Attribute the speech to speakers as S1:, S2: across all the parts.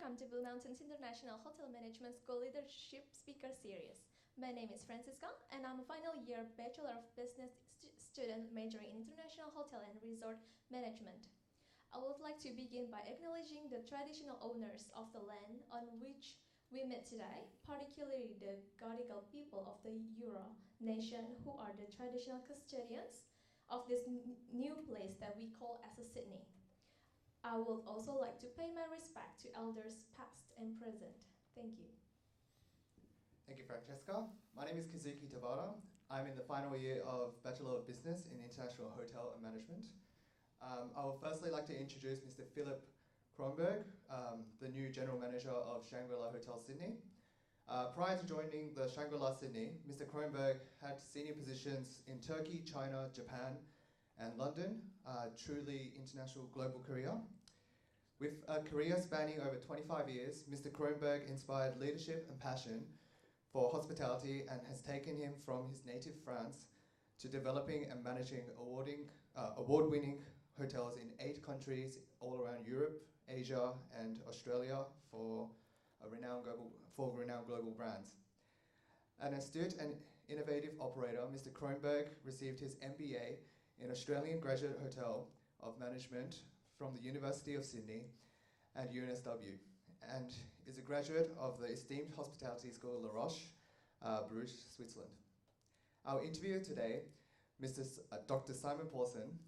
S1: welcome to Blue Mountains International Hotel Management School Leadership Speaker Series. My name is Francisca, and I'm a final year Bachelor of Business student majoring in International Hotel and Resort Management. I would like to begin by acknowledging the traditional owners of the land on which we meet today, particularly the Gadigal people of the Eora Nation, who are the traditional custodians of this new place that we call as a Sydney. I would also like to pay my respect to elders past and present. Thank you.
S2: Thank you, Francesca. My name is Kazuki Tabata. I'm in the final year of Bachelor of Business in International Hotel and Management. I would firstly like to introduce Mr. Philippe Kronberg, the new General Manager of Shangri-La Hotel Sydney. Prior to joining the Shangri-La Sydney, Mr. Kronberg had senior positions in Turkey, China, Japan, and London, a truly international global career. With a career spanning over 25 years, Mr. Kronberg inspired leadership and passion for hospitality and has taken him from his native France to developing and managing award-winning hotels in 8 countries all around Europe, Asia, and Australia for renowned global brands. An astute and innovative operator, Mr. Kronberg received his MBA in Australian Graduate Hotel of Management from the University of Sydney and UNSW, and is a graduate of the esteemed hospitality school La Roche, Bruges, Switzerland. Our interviewer today, Dr. Simon Pawson.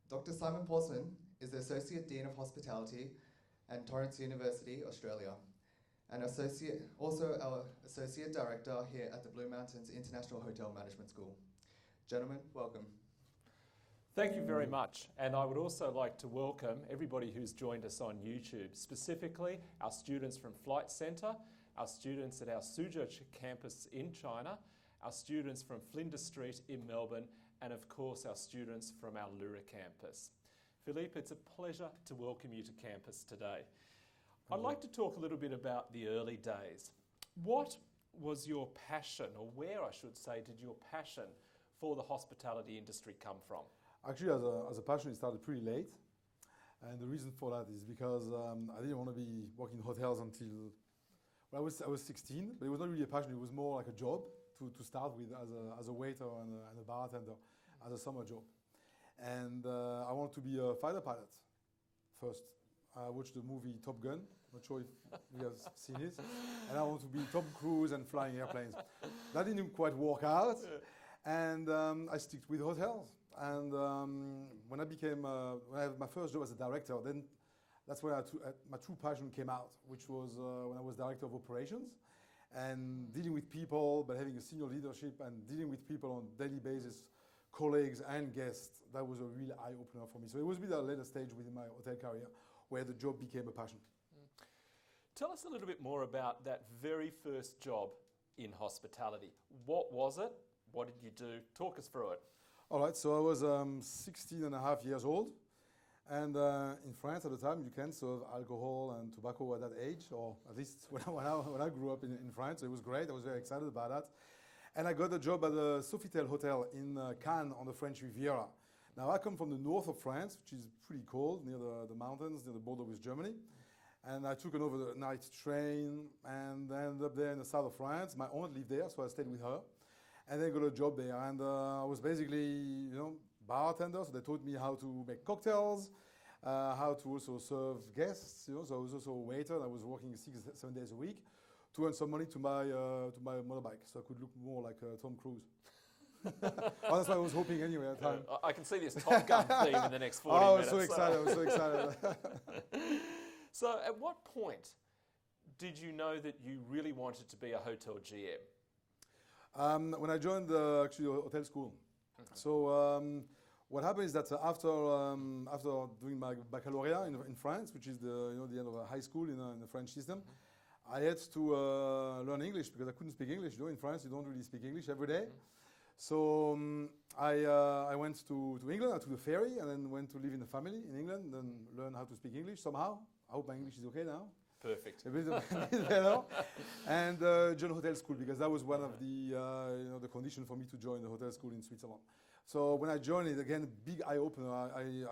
S2: Dr. Simon Pawson is the Associate Dean of Hospitality at Torrens University, Australia, and also our Associate Director here at the Blue Mountains International Hotel Management School. Gentlemen, welcome.
S3: Thank you very much, and I would also like to welcome everybody who's joined us on YouTube, specifically our students from Flight Centre, our students at our Suzhou campus in China, our students from Flinders Street in Melbourne, and of course our students from our Lura campus. Philippe, it's a pleasure to welcome you to campus today. I'd like to talk a little bit about the early days. What was your passion, or where I should say, did your passion for the hospitality industry come from?
S4: Actually, as a passion, it started pretty late. And the reason for that is because I didn't want to be working in hotels until, well, I was 16, but it was not really a passion. It was more like a job to start with as a waiter and a bartender, as a summer job. And I wanted to be a fighter pilot first. I watched the movie Top Gun. Not sure if you have seen it. And I wanted to be Tom Cruise and flying airplanes. That didn't quite work out. And I stuck with hotels. And when I had my first job as a director, then that's where my true passion came out, which was when I was director of operations and dealing with people, but having a senior leadership and dealing with people on a daily basis, colleagues and guests. That was a real eye-opener for me. So it was a bit a later stage within my hotel career where the job became a passion.
S3: Tell us a little bit more about that very first job in hospitality. What was it? What did you do? Talk us through it.
S4: All right, so I was 16 and a half years old. And in France at the time, you can serve alcohol and tobacco at that age, or at least when I grew up in France. So it was great. I was very excited about that. And I got a job at the Sofitel Hotel in Cannes on the French Riviera. Now, I come from the north of France, which is pretty cold, near the mountains, near the border with Germany. And I took an overnight train and ended up there in the south of France. My aunt lived there, so I stayed with her. And then got a job there. And I was basically, bartender, so they taught me how to make cocktails, how to also serve guests, So I was also a waiter, and I was working 6-7 days a week to earn some money to my motorbike, so I could look more like Tom Cruise. Well, that's what I was hoping anyway at the time.
S3: I can see this Top Gun theme in the next 40 minutes.
S4: I was so excited.
S3: So at what point did you know that you really wanted to be a hotel GM?
S4: When I joined the hotel school. Okay. So what happened is that after doing my baccalaureate in France, which is the end of a high school in the French system, I had to learn English because I couldn't speak English. In France, you don't really speak English every day. So I went to England. I took the ferry and then went to live in a family in England and learn how to speak English somehow. I hope my English is okay now.
S3: Perfect.
S4: A bit better. And joined hotel school because that was one of the conditions for me to join the hotel school in Switzerland. So when I joined it, again, big eye-opener.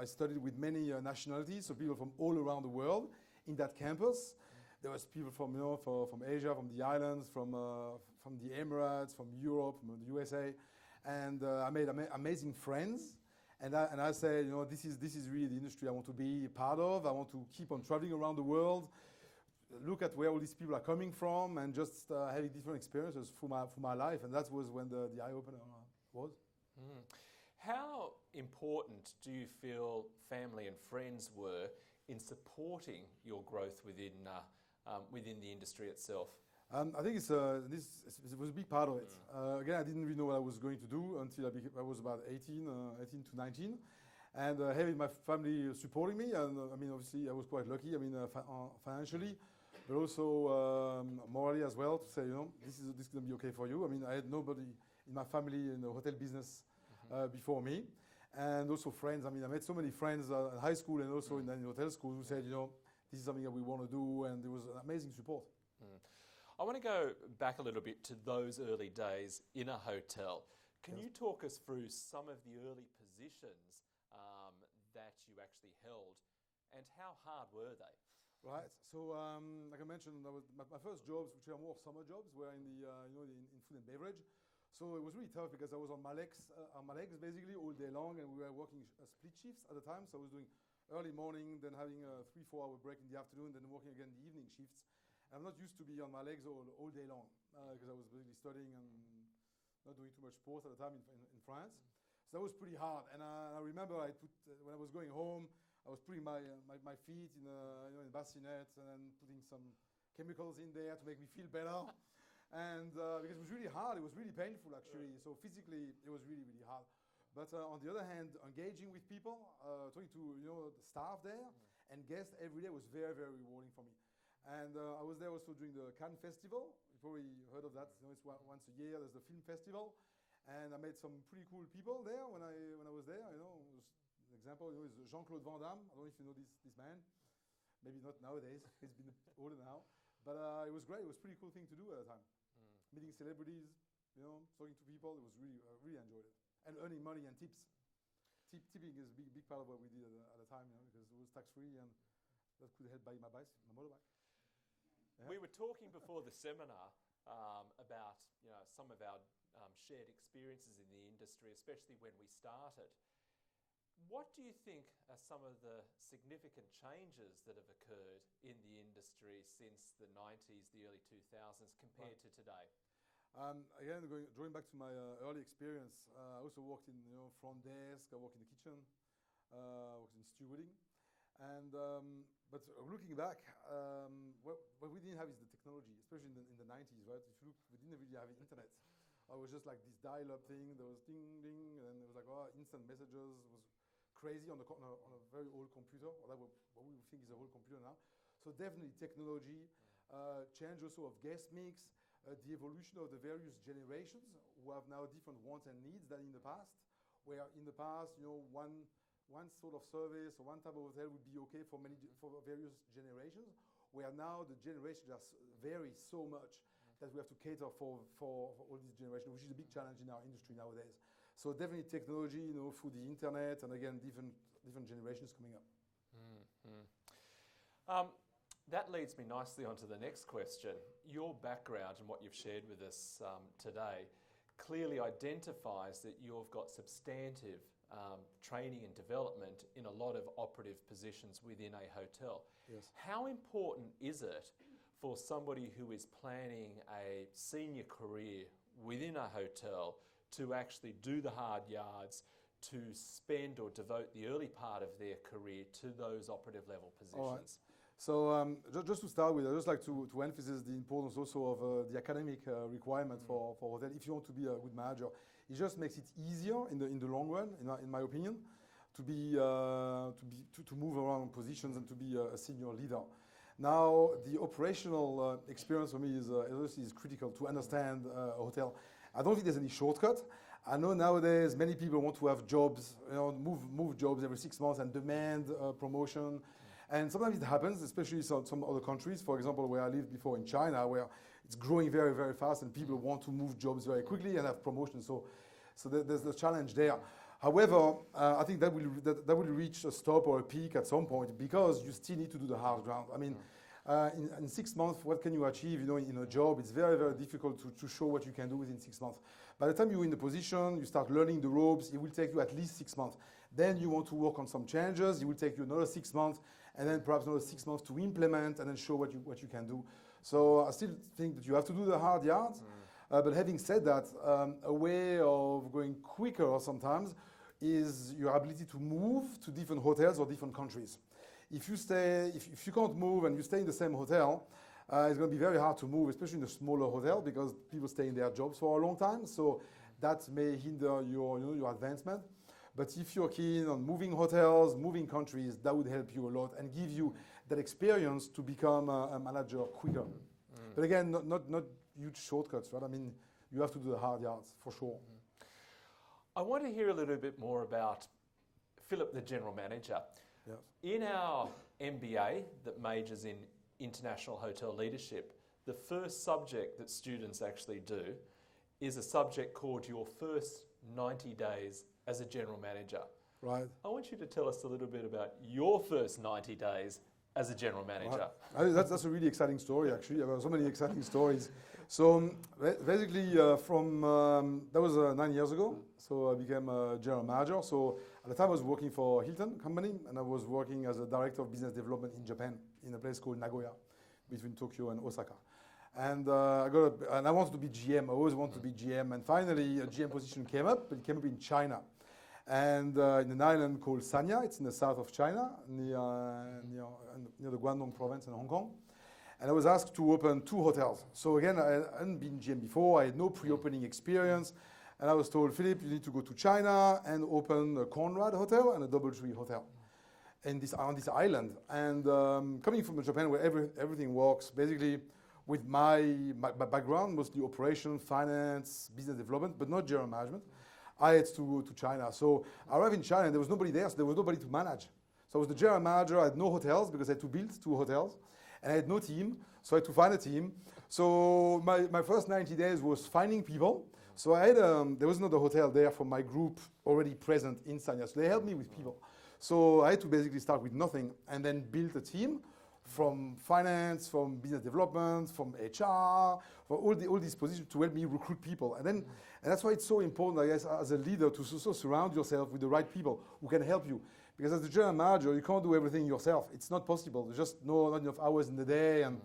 S4: I studied with many nationalities, so people from all around the world in that campus. there was people from, from Asia, from the islands, from the Emirates, from Europe, from the USA, and I made amazing friends. And I said, this is really the industry I want to be part of. I want to keep on traveling around the world, look at where all these people are coming from, and just having different experiences through my life. And that was when the eye opener was.
S3: Mm. How important do you feel family and friends were in supporting your growth within the industry itself?
S4: I think it was a big part of it. Again, I didn't really know what I was going to do until I was about 18 to 19. And having my family supporting me, and obviously I was quite lucky, financially, but also morally as well, to say, this is going to be okay for you. I had nobody in my family in the hotel business before me. And also friends. I met so many friends in high school and also in hotel school who said, this is something that we want to do, and there was an amazing support.
S3: I want to go back a little bit to those early days in a hotel. Can you talk us through some of the early positions that you actually held, and how hard were they?
S4: Right. So, like I mentioned, my first jobs, which are more summer jobs, were in the in food and beverage. So it was really tough because I was on my legs basically all day long, and we were working split shifts at the time. So I was doing early morning, then having a 3-4 hour break in the afternoon, then working again the evening shifts. I'm not used to be on my legs all day long because I was basically studying and not doing too much sports at the time in France. So that was pretty hard. And I remember when I was going home, I was putting my feet in in bassinets and then putting some chemicals in there to make me feel better. And because it was really hard, it was really painful actually. So physically, it was really, really hard. But on the other hand, engaging with people, talking to the staff there and guests every day was very, very rewarding for me. And I was there also during the Cannes Festival. You probably heard of that. It's once a year. There's the film festival, and I met some pretty cool people there when I was there. An example is Jean-Claude Van Damme. I don't know if you know this man. Maybe not nowadays. He's been older now. But it was great. It was a pretty cool thing to do at the time. Meeting celebrities, talking to people. It was really, I really enjoyed it. And earning money and tips. Tipping is a big part of what we did at the time, because it was tax-free, and that could help buy my motorbike.
S3: We were talking before the seminar about some of our shared experiences in the industry, especially when we started. What do you think are some of the significant changes that have occurred in the industry since the 90s, the early 2000s, compared to today?
S4: Again, going back to my early experience, I also worked in front desk. I worked in the kitchen. I worked in stewarding. And but looking back, what we didn't have is the technology, especially in the 90s, right? If you look, we didn't really have internet. It was just like this dial-up thing. There was ding, ding, and it was like, instant messages. It was crazy on a very old computer, or that what we think is a whole computer now. So definitely technology, change also of guest mix, the evolution of the various generations who have now different wants and needs than in the past, where in the past, one sort of service or one type of hotel would be okay for various generations, where now the generations vary so much that we have to cater for all these generations, which is a big challenge in our industry nowadays. So definitely technology, through the internet, and again, different generations coming up.
S3: That leads me nicely onto the next question. Your background and what you've shared with us today clearly identifies that you've got substantive training and development in a lot of operative positions within a hotel.
S4: Yes.
S3: How important is it for somebody who is planning a senior career within a hotel to actually do the hard yards, to spend or devote the early part of their career to those operative level positions?
S4: All right. So just to start with, I'd just like to emphasize the importance also of the academic requirement for hotel. If you want to be a good manager, it just makes it easier in the long run, in my opinion, to move around positions and to be a senior leader. Now, the operational experience for me is critical to understand a hotel. I don't think there's any shortcut. I know nowadays many people want to have jobs, move jobs every 6 months and demand promotion. And sometimes it happens, especially in some other countries. For example, where I lived before in China, where it's growing very, very fast and people want to move jobs very quickly and have promotions. So there's the challenge there. However, I think that will reach a stop or a peak at some point, because you still need to do the hard ground. I mean, in 6 months, what can you achieve? In a job, it's very, very difficult to show what you can do within 6 months. By the time you're in the position, you start learning the ropes, it will take you at least 6 months. Then you want to work on some changes, it will take you another 6 months, and then perhaps another 6 months to implement and then show what you can do. So I still think that you have to do the hard yards. But having said that, a way of going quicker sometimes is your ability to move to different hotels or different countries. If you can't move and you stay in the same hotel, it's going to be very hard to move, especially in a smaller hotel, because people stay in their jobs for a long time. So that may hinder your advancement. But if you're keen on moving hotels, moving countries, that would help you a lot and give you that experience to become a manager quicker. But again, not huge shortcuts, right? I mean, you have to do the hard yards for sure.
S3: I want to hear a little bit more about Philippe, the general manager.
S4: Yeah.
S3: In our MBA that majors in international hotel leadership, the first subject that students actually do is a subject called your first 90 days as a general manager.
S4: Right.
S3: I want you to tell us a little bit about your first 90 days as a general manager.
S4: Right. That's a really exciting story, actually. There are so many exciting stories. So basically, that was 9 years ago. So I became a general manager. So at the time, I was working for Hilton company, and I was working as a director of business development in Japan, in a place called Nagoya, between Tokyo and Osaka. And I wanted to be GM. I always wanted to be GM. And finally, a GM position came up. But it came up in China, and in an island called Sanya. It's in the south of China, near the Guangdong province in Hong Kong. And I was asked to open 2 hotels. So again, I hadn't been GM before. I had no pre-opening experience. And I was told, Philippe, you need to go to China and open a Conrad hotel and a DoubleTree hotel on this island. And coming from Japan, where everything works, basically with my background, mostly operation, finance, business development, but not general management, I had to go to China. So I arrived in China, and there was nobody there, so there was nobody to manage. So I was the general manager. I had no hotels because I had to build 2 hotels. And I had no team, so I had to find a team. So my first 90 days was finding people. So I had there was another hotel there from my group already present in Sanya. So they helped me with people. So I had to basically start with nothing and then build a team from finance, from business development, from HR, for all these positions to help me recruit people. And that's why it's so important, I guess, as a leader to also surround yourself with the right people who can help you. Because as a general manager, you can't do everything yourself. It's not possible. There's just not enough hours in the day and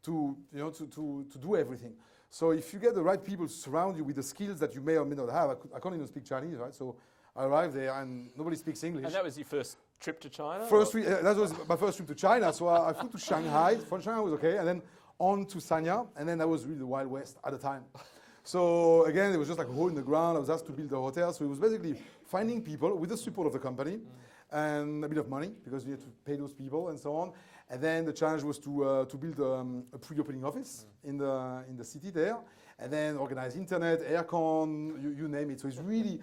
S4: to do everything. So if you get the right people to surround you with the skills that you may or may not have, I can't even speak Chinese, right? So I arrived there and nobody speaks English.
S3: And that was your first trip to China?
S4: That was my first trip to China. So I flew to Shanghai. From Shanghai was okay. And then on to Sanya. And then that was really the Wild West at the time. So again, it was just like a hole in the ground. I was asked to build a hotel. So it was basically finding people with the support of the company. And a bit of money, because we had to pay those people and so on. And then the challenge was to build a pre-opening office in the city there, and then organize internet, aircon, you name it. So it's really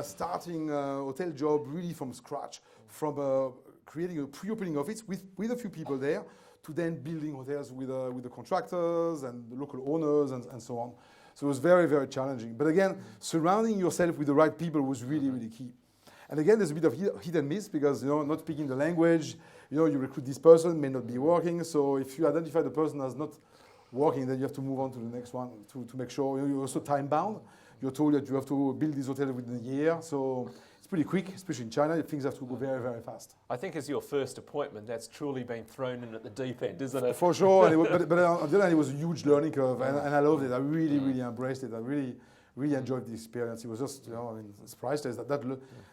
S4: starting a hotel job really from scratch, from creating a pre-opening office with a few people there, to then building hotels with the contractors and the local owners and so on. So it was very, very challenging. But again, surrounding yourself with the right people was really, really key. And again, there's a bit of hit and miss because, not speaking the language, you recruit this person, may not be working. So if you identify the person as not working, then you have to move on to the next one to make sure. You're also time bound. You're told that you have to build this hotel within a year. So it's pretty quick, especially in China. Things have to go very, very fast.
S3: I think as your first appointment, that's truly been thrown in at the deep end, isn't it?
S4: For sure. But on the other hand, it was a huge learning curve. And I loved it. I really, really embraced it. I really enjoyed the experience. It was just, it's priceless.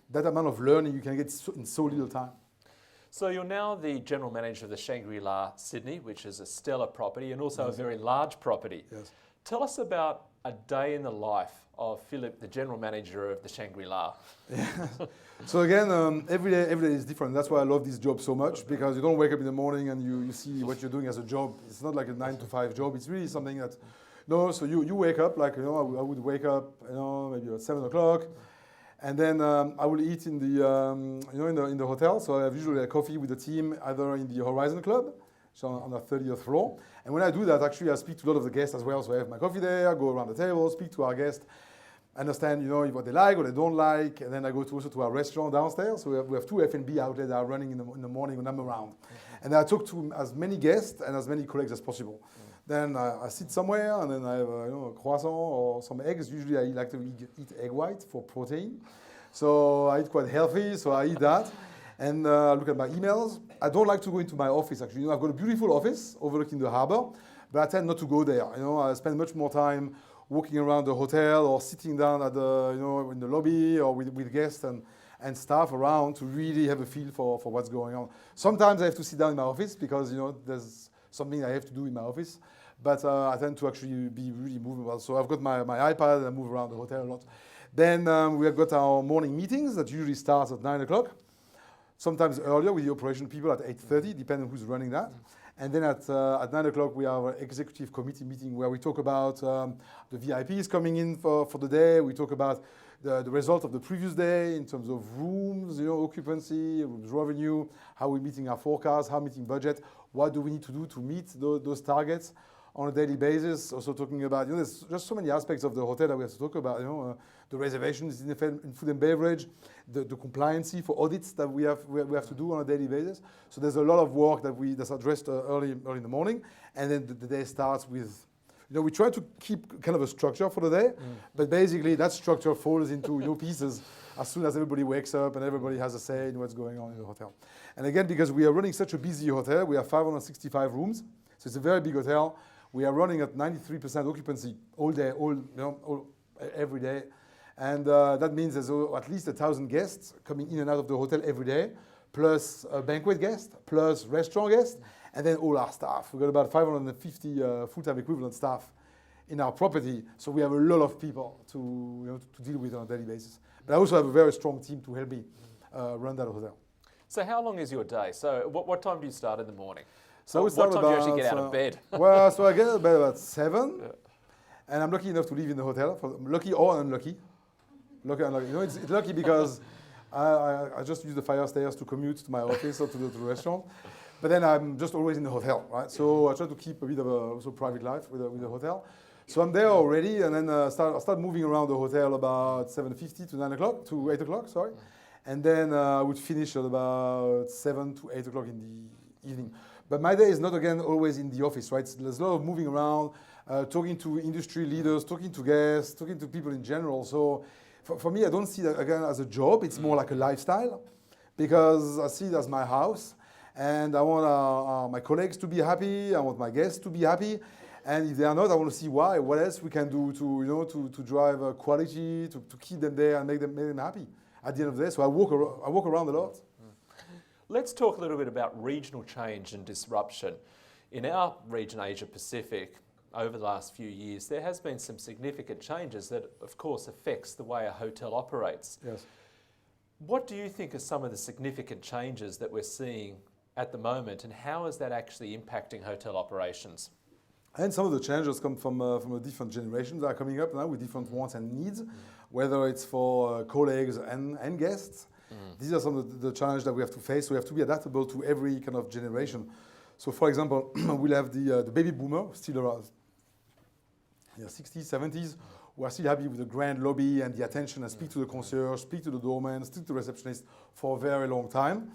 S4: That amount of learning you can get in so little time.
S3: So you're now the general manager of the Shangri-La Sydney, which is a stellar property and also a very large property.
S4: Yes.
S3: Tell us about a day in the life of Philippe, the general manager of the Shangri-La.
S4: Yeah. So again, every day is different. That's why I love this job so much, because you don't wake up in the morning and you see what you're doing as a job. It's not like a 9-to-5 job. It's really something that, so you wake up, like, I would wake up, maybe at 7 o'clock. And then I will eat in the hotel. So I have usually a coffee with the team, either in the Horizon Club, so on the 30th floor. And when I do that, actually, I speak to a lot of the guests as well. So I have my coffee there, go around the table, speak to our guests. understand, you know, what they like, what they don't like, and then I go also to our restaurant downstairs. So we have two F&B outlets that are running in the morning when I'm around. And I talk to as many guests and as many colleagues as possible. Then I sit somewhere and then I have a croissant or some eggs. Usually I like to eat egg white for protein. So I eat quite healthy, so I eat that. And look at my emails. I don't like to go into my office actually. You know, I've got a beautiful office overlooking the harbor, but I tend not to go there. You know, I spend much more time walking around the hotel or sitting down at the, you know, in the lobby or with guests and staff around to really have a feel for what's going on. Sometimes I have to sit down in my office because, you know, there's something I have to do in my office. But I tend to actually be really movable. So I've got my iPad and I move around the hotel a lot. Then we have got our morning meetings that usually starts at 9 o'clock. Sometimes earlier with the operation people at 8:30, depending on who's running that. And then at 9 o'clock, we have our executive committee meeting where we talk about the VIPs coming in for the day. We talk about the result of the previous day in terms of rooms, you know, occupancy, rooms revenue, how we're meeting our forecast, how we're meeting budget, what do we need to do to meet those targets on a daily basis. Also talking about, you know, there's just so many aspects of the hotel that we have to talk about, you know, the reservations in food and beverage, the compliancy for audits that we have to do on a daily basis. So there's a lot of work that's addressed early in the morning, and then the day starts with, you know, we try to keep kind of a structure for the day, but basically that structure falls into, you know, pieces as soon as everybody wakes up and everybody has a say in what's going on in the hotel. And again, because we are running such a busy hotel, we have 565 rooms, so it's a very big hotel. We are running at 93% occupancy all day, every day. And that means there's at least 1,000 guests coming in and out of the hotel every day, plus banquet guests, plus restaurant guests, and then all our staff. We've got about 550 full-time equivalent staff in our property, so we have a lot of people to, you know, to deal with on a daily basis. But I also have a very strong team to help me run that hotel.
S3: So how long is your day? So what time do you start in the morning?
S4: So
S3: what time do you actually get out of bed?
S4: Well, so I get out of bed about 7, and I'm lucky enough to live in the hotel. Lucky or unlucky. Lucky, unlucky. You know, it's lucky because I just use the fire stairs to commute to my office or to the restaurant. But then I'm just always in the hotel, right? So I try to keep a bit of a also private life with the hotel. So I'm there already, and then I start moving around the hotel about 7:50 to 9 o'clock, to 8 o'clock, sorry. And then I would finish at about 7 to 8 o'clock in the evening. But my day is not, again, always in the office, right? There's a lot of moving around, talking to industry leaders, talking to guests, talking to people in general. So for me, I don't see that, again, as a job. It's more like a lifestyle because I see it as my house. And I want my colleagues to be happy. I want my guests to be happy. And if they are not, I want to see why. What else we can do to, you know, to drive quality, to keep them there and make them happy at the end of the day. So I walk around a lot.
S3: Let's talk a little bit about regional change and disruption. In our region, Asia Pacific, over the last few years, there has been some significant changes that, of course, affects the way a hotel operates.
S4: Yes.
S3: What do you think are some of the significant changes that we're seeing at the moment, and how is that actually impacting hotel operations?
S4: And some of the changes come from a different generations that are coming up now with different wants and needs, whether it's for colleagues and guests. These are some of the challenges that we have to face. So we have to be adaptable to every kind of generation. So for example, we'll have the baby boomer still around, 60s, 70s, who are still happy with the grand lobby and the attention and speak to the concierge, speak to the doorman, speak to the receptionist for a very long time.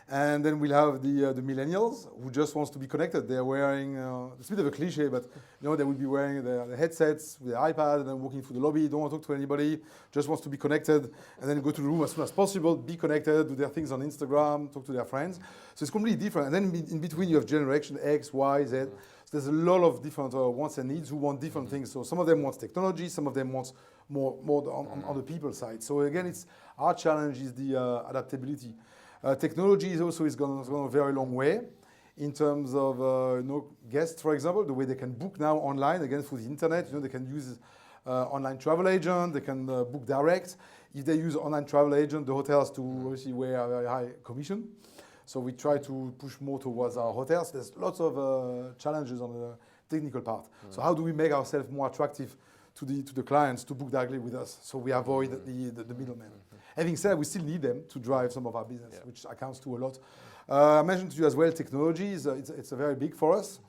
S4: And then we'll have the millennials who just wants to be connected. They're wearing, it's a bit of a cliche, but you know, they will be wearing the headsets with their iPad and then walking through the lobby, don't want to talk to anybody, just wants to be connected and then go to the room as soon as possible, be connected, do their things on Instagram, talk to their friends. So it's completely different. And then in between you have generation X, Y, Z. So there's a lot of different wants and needs who want different things. So some of them want technology, some of them want more on the people side. So again, our challenge is the adaptability. Technology is gone a very long way in terms of guests, for example, the way they can book now online, again through the internet. You know, they can use online travel agent, they can book direct. If they use online travel agent, the hotel has to obviously wear a very high commission. So we try to push more towards our hotels. There's lots of challenges on the technical part. So how do we make ourselves more attractive to the clients to book directly with us, so we avoid the middleman? Having said, we still need them to drive some of our business, which accounts to a lot. I mentioned to you as well, technology it's very big for us.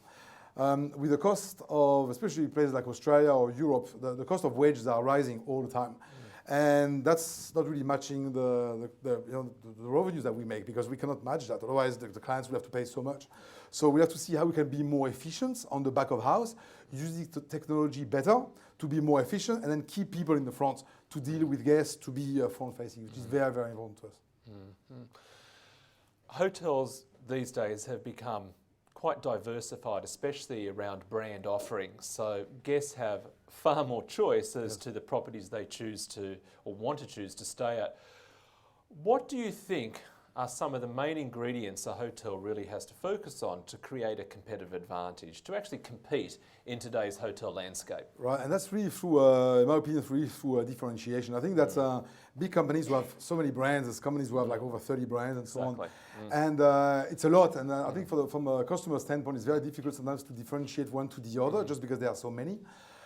S4: with the cost of, especially places like Australia or Europe, the cost of wages are rising all the time. And that's not really matching the revenues that we make, because we cannot match that. Otherwise, the clients will have to pay so much. So we have to see how we can be more efficient on the back of house, using the technology better to be more efficient, and then keep people in the front to deal with guests, to be front-facing, which is very, very important to us.
S3: Hotels these days have become quite diversified, especially around brand offerings. So guests have far more choice as to the properties they choose to or want to choose to stay at. What do you think are some of the main ingredients a hotel really has to focus on to create a competitive advantage, to actually compete in today's hotel landscape?
S4: Right, and that's really through, in my opinion, really through differentiation. I think that's big companies who have so many brands, there's companies who have like over 30 brands and so on. And it's a lot, and I think from a customer standpoint, it's very difficult sometimes to differentiate one to the other, just because there are so many.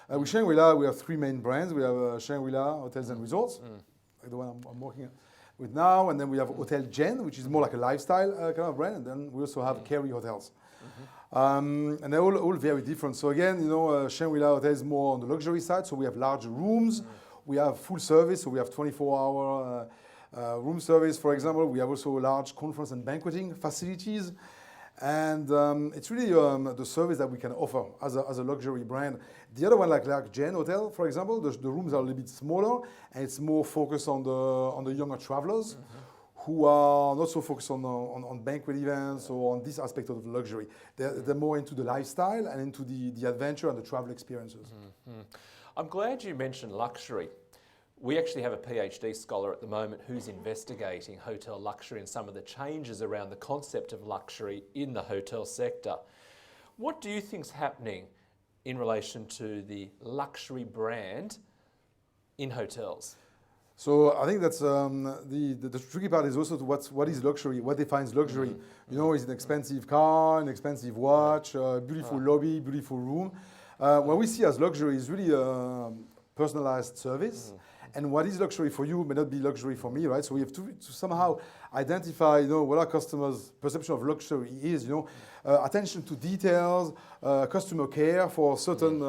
S4: With Shangri-La, we have 3 main brands. We have Shangri-La Hotels and Resorts, like the one I'm working with now, and then we have Hotel Gen, which is more like a lifestyle kind of brand, and then we also have Kerry Hotels. And they're all very different. So again, Shangri-La Hotel is more on the luxury side, so we have larger rooms, we have full service, so we have 24-hour room service, for example. We have also large conference and banqueting facilities, and it's really the service that we can offer as a luxury brand. The other one, like Gen Hotel, for example, the rooms are a little bit smaller, and it's more focused on the younger travelers who are not so focused on banquet events or on this aspect of luxury. They're more into the lifestyle and into the adventure and the travel experiences.
S3: I'm glad you mentioned luxury. We actually have a PhD scholar at the moment who's investigating hotel luxury and some of the changes around the concept of luxury in the hotel sector. What do you think's happening in relation to the luxury brand in hotels?
S4: So I think that's the tricky part is also to what is luxury, what defines luxury. Is it an expensive car, an expensive watch, a beautiful lobby, beautiful room? What we see as luxury is really a personalized service. And what is luxury for you may not be luxury for me, right? So we have to somehow identify, what our customers' perception of luxury is. Attention to details, customer care for certain,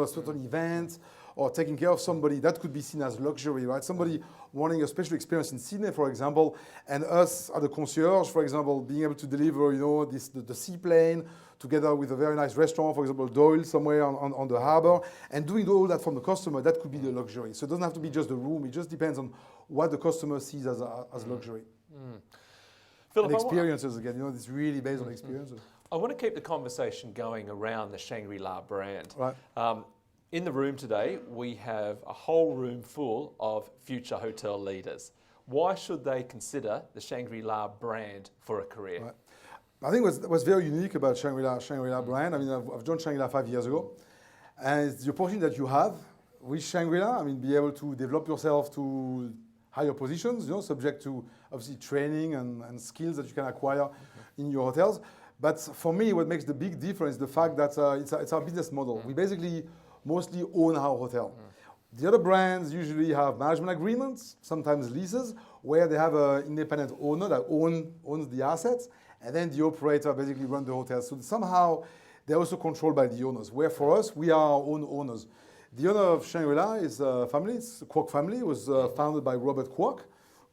S4: certain events, or taking care of somebody. That could be seen as luxury, right? Somebody wanting a special experience in Sydney, for example, and us at the concierge, for example, being able to deliver, the seaplane together with a very nice restaurant, for example, Doyle somewhere on the harbor, and doing all that from the customer, that could be the luxury. So it doesn't have to be just the room. It just depends on what the customer sees as luxury.
S3: Philippe,
S4: and experiences again, it's really based on experiences.
S3: I want to keep the conversation going around the Shangri-La brand.
S4: Right.
S3: In the room today, we have a whole room full of future hotel leaders. Why should they consider the Shangri-La brand for a career?
S4: Right. I think what's very unique about Shangri-La brand, I've joined Shangri-La 5 years ago, and it's the opportunity that you have with Shangri-La, be able to develop yourself to higher positions, subject to obviously training and skills that you can acquire in your hotels. But for me, what makes the big difference is the fact that it's our business model. We basically mostly own our hotel. The other brands usually have management agreements, sometimes leases, where they have an independent owner that owns the assets, and then the operator basically runs the hotel. So somehow they're also controlled by the owners, where for us, we are our own owners. The owner of Shangri-La is a family, it's the Kwok family. It was founded by Robert Kwok,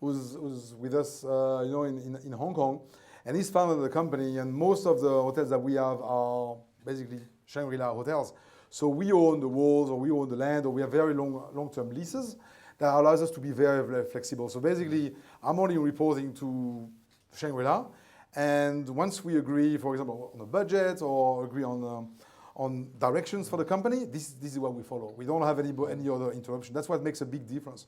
S4: who's with us in Hong Kong. And he's founded the company, and most of the hotels that we have are basically Shangri-La hotels. So we own the walls, or we own the land, or we have very long-term leases that allows us to be very, very flexible. So basically, I'm only reporting to Shangri-La, and once we agree, for example, on a budget or agree on directions for the company, this is what we follow. We don't have any other interruption. That's what makes a big difference.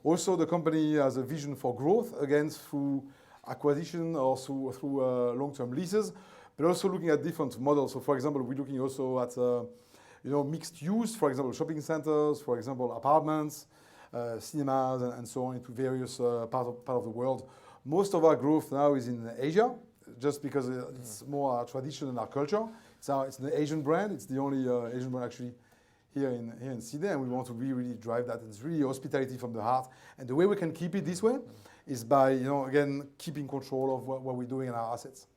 S4: Also, the company has a vision for growth, again, through acquisition or through long-term leases, but also looking at different models. So for example, we're looking also at mixed use, for example, shopping centers, for example, apartments, cinemas, and so on, into various part of the world. Most of our growth now is in Asia, just because it's more our tradition and our culture. It's an Asian brand. It's the only Asian brand actually here in Sydney, and we want to really drive that. It's really hospitality from the heart. And the way we can keep it this way is by, again, keeping control of what we're doing in our assets.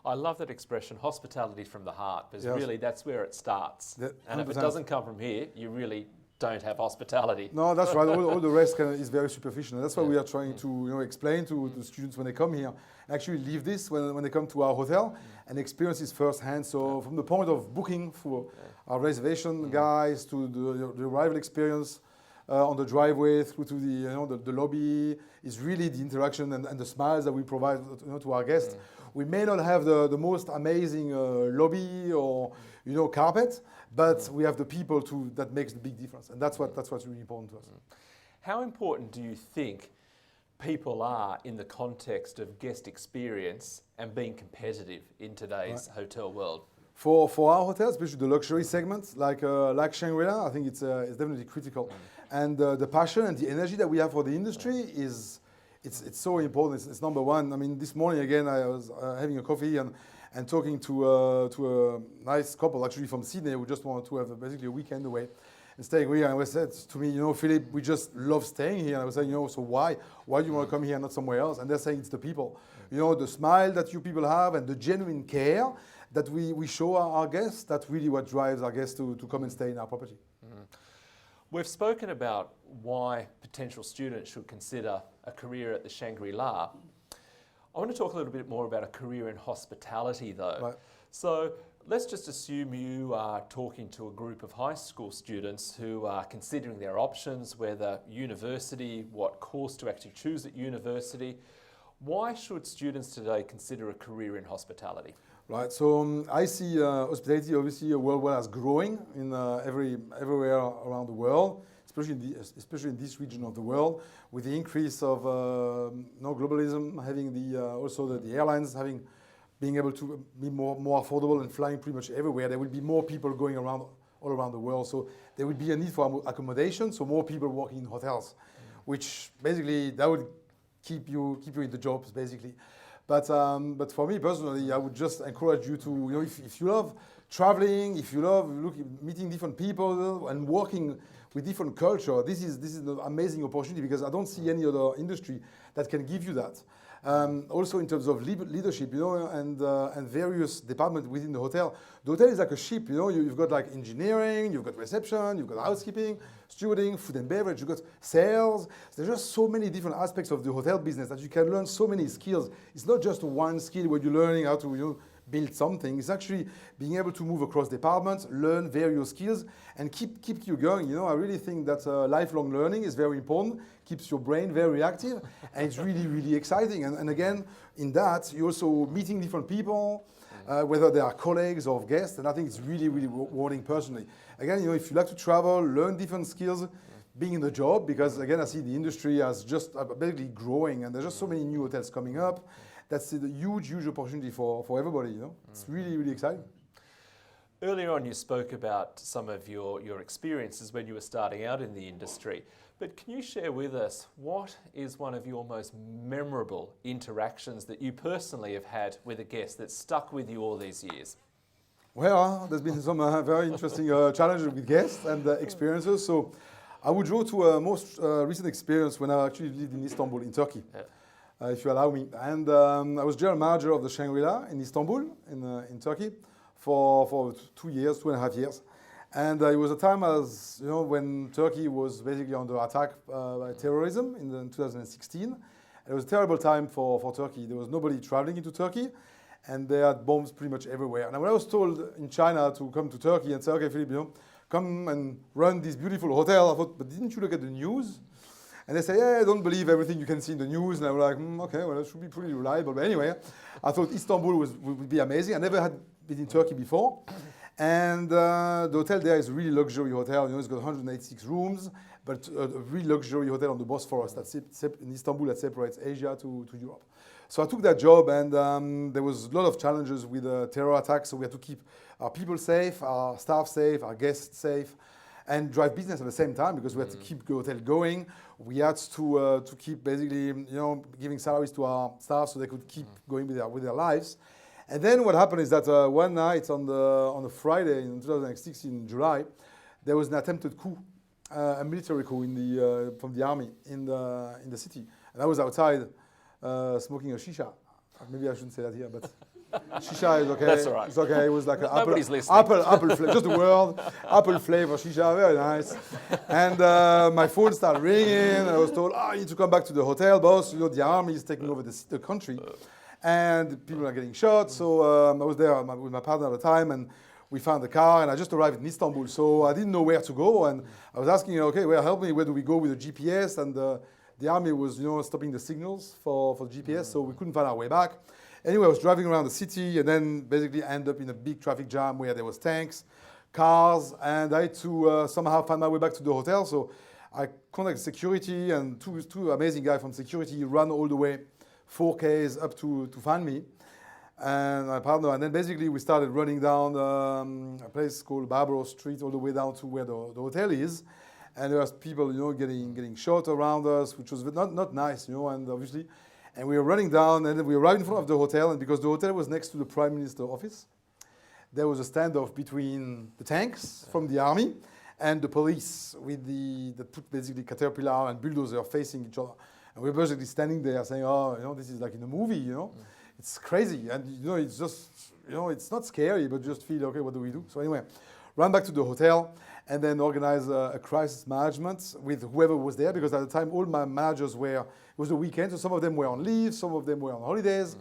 S3: I love that expression, hospitality from the heart, because
S4: Yes.
S3: really that's where it starts. And if it
S4: 100%.
S3: doesn't come from here, you really don't have hospitality.
S4: No, that's right. All the rest is very superficial. And that's why we are trying to explain to the students when they come here, actually leave this when they come to our hotel and experience this firsthand. So from the point of booking for our reservation guys to the arrival experience on the driveway through to the lobby, is really the interaction and the smiles that we provide to our guests. We may not have the most amazing lobby or carpet, but we have the people that makes the big difference, and that's what's really important to us.
S3: How important do you think people are in the context of guest experience and being competitive in today's hotel world?
S4: For our hotels, especially the luxury segment, like Shangri-La, I think it's definitely critical, and the passion and the energy that we have for the industry is it's so important. It's number one. I mean, this morning again, I was having a coffee and talking to a nice couple actually from Sydney who just wanted to have basically a weekend away and staying here. And they said to me, Philippe, we just love staying here. And I was saying, so why do you want to come here and not somewhere else? And they're saying it's the people, the smile that you people have and the genuine care that we show our guests. That's really what drives our guests to come and stay in our property.
S3: We've spoken about why potential students should consider a career at the Shangri-La. I want to talk a little bit more about a career in hospitality though.
S4: Right.
S3: So let's just assume you are talking to a group of high school students who are considering their options, whether university, what course to actually choose at university. Why should students today consider a career in hospitality?
S4: Right, so I see hospitality obviously worldwide as growing in everywhere around the world, especially in this region of the world, with the increase of globalism, having also the airlines being able to be more affordable and flying pretty much everywhere. There will be more people going around all around the world, so there will be a need for accommodation. So more people working in hotels, which basically that would keep you in the jobs basically. But for me personally, I would just encourage you to, if you love traveling, if you love meeting different people and working with different culture, this is an amazing opportunity because I don't see any other industry that can give you that. Also in terms of leadership, and various departments within the hotel. The hotel is like a ship, you've got like engineering, you've got reception, you've got housekeeping, stewarding, food and beverage, you've got sales. There's just so many different aspects of the hotel business that you can learn so many skills. It's not just one skill where you're learning how to build something. It's actually being able to move across departments, learn various skills, and keep you going. I really think that lifelong learning is very important, keeps your brain very active, and it's really, really exciting. And again, in that, you're also meeting different people, whether they are colleagues or guests, and I think it's really, really rewarding personally. Again, if you like to travel, learn different skills, being in the job, because again, I see the industry as just basically growing, and there's just so many new hotels coming up. That's a huge, huge opportunity for everybody, It's really, really exciting.
S3: Earlier on you spoke about some of your experiences when you were starting out in the industry, but can you share with us what is one of your most memorable interactions that you personally have had with a guest that stuck with you all these years?
S4: Well, there's been some very interesting challenges with guests and experiences. So I would draw to a most recent experience when I actually lived in Istanbul, in Turkey. Yeah. If you allow me. And I was general manager of the Shangri-La in Istanbul, in Turkey, for 2.5 years. And it was a time when Turkey was basically under attack by terrorism in 2016. And it was a terrible time for Turkey. There was nobody traveling into Turkey, and they had bombs pretty much everywhere. And when I was told in China to come to Turkey and say, okay, Philippe, come and run this beautiful hotel, I thought, but didn't you look at the news? And they say, yeah, don't believe everything you can see in the news. And I was like, okay, well, it should be pretty reliable. But anyway, I thought Istanbul would be amazing. I never had been in Turkey before. And the hotel there is a really luxury hotel. It's got 186 rooms, but a really luxury hotel on the Bosphorus in Istanbul that separates Asia to Europe. So I took that job, and there was a lot of challenges with terror attacks. So we had to keep our people safe, our staff safe, our guests safe, and drive business at the same time because we had to keep the hotel going. We had to keep basically, giving salaries to our staff so they could keep going with their lives. And then what happened is that one night on a Friday in 2016, in July, there was an attempted coup, a military coup from the army in the city. And I was outside smoking a shisha. Maybe I shouldn't say that here, but Shisha is okay.
S3: That's all right.
S4: It's okay. It was like an
S3: Nobody's listening.
S4: apple flavor, just the word, apple flavor shisha, very nice. And my phone started ringing, and I was told, you need to come back to the hotel, boss. You know, the army is taking over the country, and people are getting shot. So I was there with my partner at the time, and we found the car, and I just arrived in Istanbul, so I didn't know where to go, and I was asking, okay, well, help me, where do we go with the GPS? And the army was, stopping the signals for the GPS, so we couldn't find our way back. Anyway, I was driving around the city, and then basically ended up in a big traffic jam where there was tanks, cars, and I had to somehow find my way back to the hotel. So I contacted security, and two amazing guys from security ran all the way 4Ks up to find me. And my partner, and then basically we started running down a place called Barbaro Street all the way down to where the hotel is, and there was people, getting shot around us, which was not nice, and obviously, and we were running down, and then we arrived in front of the hotel, and because the hotel was next to the Prime Minister's office, there was a standoff between the tanks from the army and the police that put basically caterpillar and bulldozer facing each other, and we were basically standing there saying, this is like in a movie, It's crazy, and it's just, it's not scary, but just feel, okay, what do we do? So anyway, ran back to the hotel, and then organize a crisis management with whoever was there, because at the time all my managers it was the weekend, so some of them were on leave, some of them were on holidays,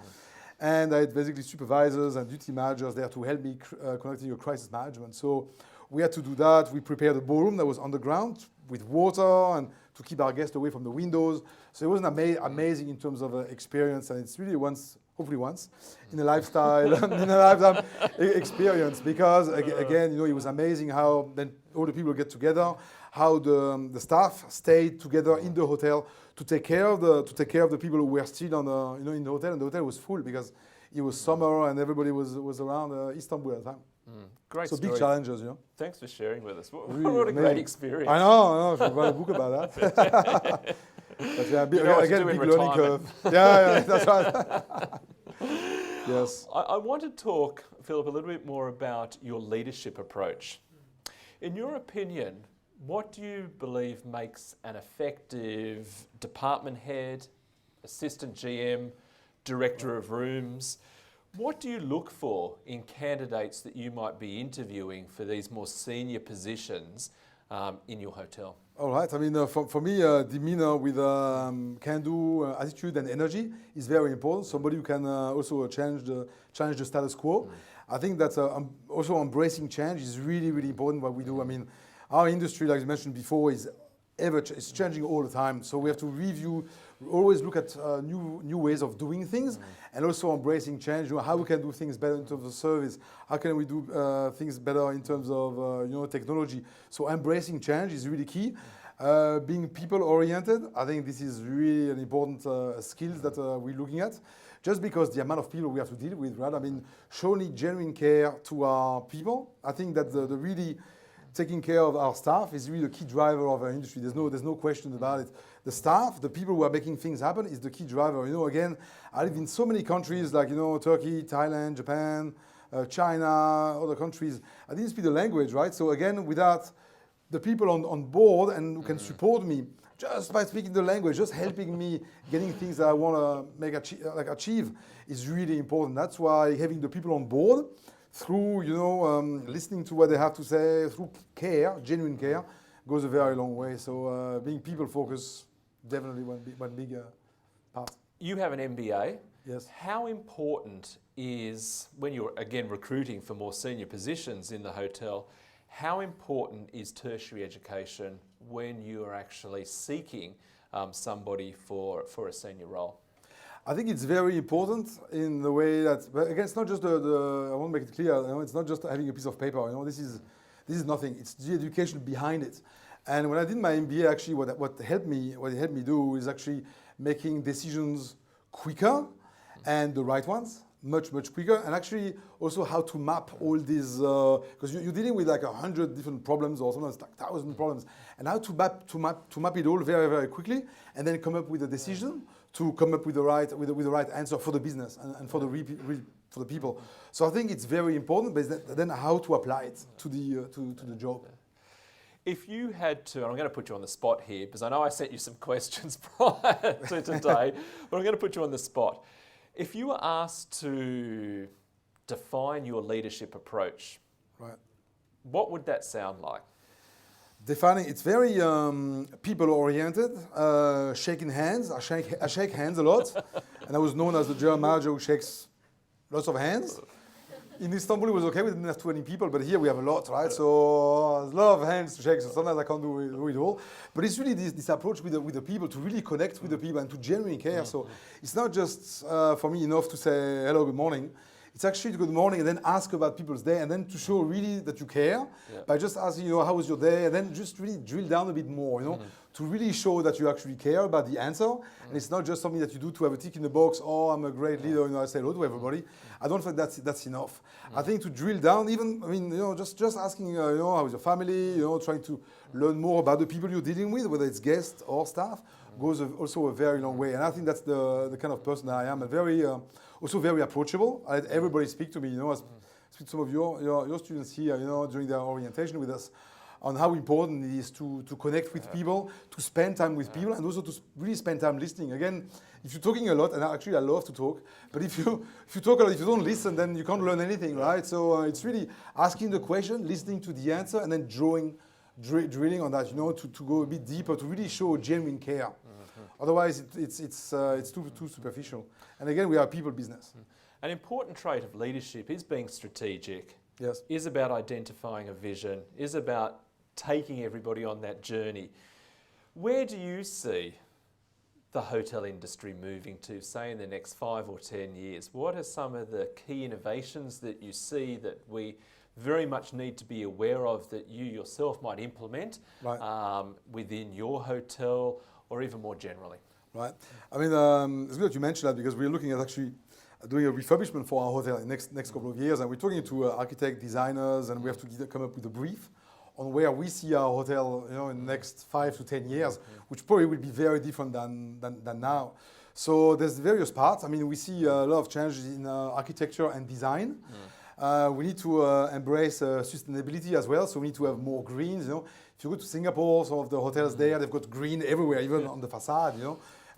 S4: and I had basically supervisors and duty managers there to help me conducting a crisis management. So we had to do that. We prepared a ballroom that was underground with water and to keep our guests away from the windows. So it was amazing in terms of experience, and it's really hopefully once in a lifetime experience, because again, it was amazing how then all the people get together, how the staff stayed together in the hotel to take care of the people who were still in the hotel, and the hotel was full because it was summer and everybody was around Istanbul at the time.
S3: Great
S4: so
S3: story.
S4: Big challenges,
S3: Thanks for sharing with us. What
S4: Really
S3: a great experience.
S4: I know. I should write a book about that. But yeah, big learning curve. Yeah, that's right. Yes.
S3: I want to talk, Philippe, a little bit more about your leadership approach. In your opinion, what do you believe makes an effective department head, assistant GM, director of rooms? What do you look for in candidates that you might be interviewing for these more senior positions in your hotel?
S4: All right. I mean, for me, demeanor with can-do attitude and energy is very important. Somebody who can also challenge the status quo. I think that also embracing change is really, really important. What we do. I mean, our industry, like you mentioned before, is it's changing all the time. So we have to review, always look at new ways of doing things, and also embracing change. How we can do things better in terms of service. How can we do things better in terms of technology? So embracing change is really key. Being people-oriented, I think this is really an important skills that we're looking at. Just because the amount of people we have to deal with, right? I mean, showing genuine care to our people. I think that the really taking care of our staff is really the key driver of our industry. There's no question about it. The staff, the people who are making things happen, is the key driver. Again, I live in so many countries like Turkey, Thailand, Japan, China, other countries. I didn't speak the language, right? So again, without the people on board and who can support me just by speaking the language, just helping me getting things that I want to achieve is really important. That's why having the people on board through listening to what they have to say, through care, genuine care, goes a very long way. So being people focused, definitely one big part.
S3: You have an MBA.
S4: Yes.
S3: How important is, when you're again recruiting for more senior positions in the hotel, how important is tertiary education when you are actually seeking somebody for a senior role?
S4: I think it's very important in the way that, but again, it's not just I want to make it clear, it's not just having a piece of paper, this is nothing, it's the education behind it. And when I did my MBA, actually what it helped me do is actually making decisions quicker and the right ones, much quicker, and actually also how to map all these, because you're dealing with like 100 different problems or sometimes like 1,000 problems, and how to map it all very, very quickly, and then come up with a decision to come up with the right answer for the business and for the people. So I think it's very important, but then how to apply it to the job.
S3: If you had to, and I'm going to put you on the spot here, because I know I sent you some questions prior to today, but I'm going to put you on the spot. If you were asked to define your leadership approach,
S4: Right.
S3: what would that sound like?
S4: Defining, it's very people-oriented, shaking hands. I shake hands a lot, and I was known as the general manager who shakes lots of hands. In Istanbul, it was okay, we didn't have 20 people, but here we have a lot, right? So there's a lot of hands to shake, so sometimes I can't do it all. But it's really this approach with the people, to really connect with the people and to genuinely care. So it's not just for me enough to say, hello, good morning. It's actually good morning and then ask about people's day and then to show really that you care by just asking, how was your day? And then just really drill down a bit more, to really show that you actually care about the answer. And it's not just something that you do to have a tick in the box, oh, I'm a great leader, I say hello to everybody. I don't think that's enough. I think to drill down, even, just asking, how is your family, trying to learn more about the people you're dealing with, whether it's guests or staff, goes also a very long way. And I think that's the kind of person I am, also very approachable. I let everybody speak to me, I speak to some of your students here, during their orientation with us, on how important it is to connect with people, to spend time with people, and also to really spend time listening. Again, if you're talking a lot, and actually I love to talk, but if you talk a lot, if you don't listen, then you can't learn anything, right? So it's really asking the question, listening to the answer, and then drilling on that, to go a bit deeper, to really show genuine care. Otherwise, it's too superficial. And again, we are a people business.
S3: An important trait of leadership is being strategic.
S4: Yes.
S3: Is about identifying a vision, is about taking everybody on that journey. Where do you see the hotel industry moving to, say, in the next 5 or 10 years? What are some of the key innovations that you see that we very much need to be aware of, that you yourself might implement within your hotel or even more generally?
S4: Right. I mean, it's good that you mentioned that, because we're looking at actually doing a refurbishment for our hotel in the next couple of years, and we're talking to architect, designers, and we have to come up with a brief on where we see our hotel, in the next 5 to 10 years, which probably will be very different than now. So there's various parts. I mean, we see a lot of changes in architecture and design. We need to embrace sustainability as well, so we need to have more greens. If you go to Singapore, some of the hotels there, they've got green everywhere, even on the facade,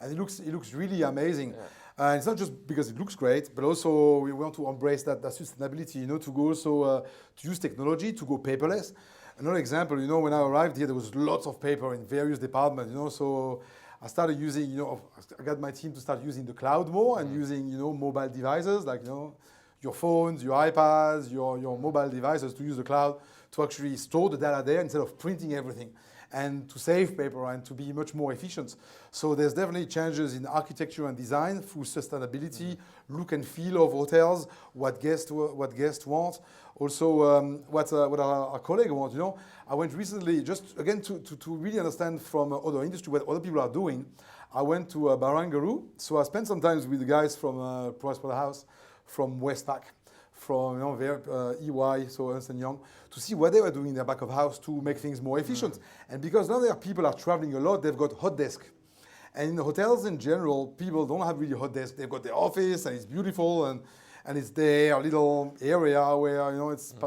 S4: and it looks really amazing. It's not just because it looks great, but also we want to embrace that sustainability, to go also to use technology, to go paperless. Another example, when I arrived here, there was lots of paper in various departments, so I started using, I got my team to start using the cloud more and using, mobile devices like, your phones, your iPads, your mobile devices, to use the cloud to actually store the data there instead of printing everything, and to save paper and to be much more efficient. So there's definitely changes in architecture and design through sustainability, look and feel of hotels, what guests want, also what our colleagues want. I went recently, just again to really understand from other industry what other people are doing. I went to Barangaroo, so I spent some time with the guys from Price Waterhouse, from Westpac, from EY, so Ernst & Young, to see what they were doing in their back of house to make things more efficient. And because now their people are traveling a lot, they've got hot desk. And in the hotels in general, people don't have really hot desk. They've got their office, and it's beautiful, and it's their little area where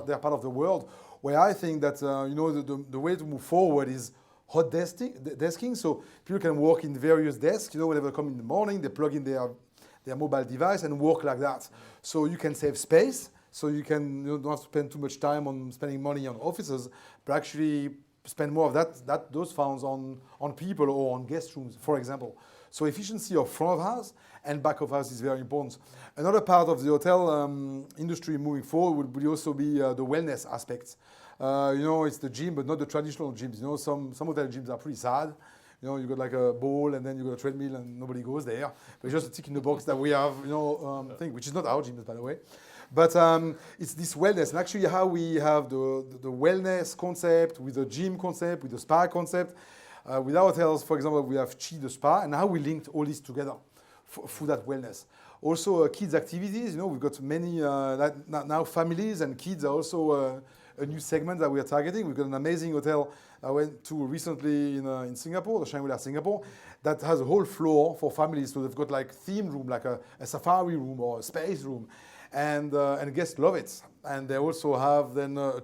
S4: they're part of the world. Where I think that the way to move forward is hot desking, so people can work in various desks. Whenever they come in the morning, they plug in their mobile device and work like that. So you can save space, so you don't have to spend too much time on spending money on offices, but actually spend more of those funds on people or on guest rooms, for example. So efficiency of front of house and back of house is very important. Another part of the hotel industry moving forward would also be the wellness aspects. It's the gym, but not the traditional gyms. Some hotel gyms are pretty sad. You got like a ball, and then you got a treadmill, and nobody goes there. But it's just a tick in the box that we have, thing, which is not our gyms, by the way. But it's this wellness, and actually how we have the wellness concept with the gym concept, with the spa concept. With our hotels, for example, we have Chi, the spa, and how we linked all this together through that wellness. Also, kids' activities. We've got many now families and kids are also a new segment that we are targeting. We've got an amazing hotel I went to recently in Singapore, the Shangri-La Singapore, that has a whole floor for families. So they've got like themed room, like a safari room or a space room, and guests love it. And they also have then a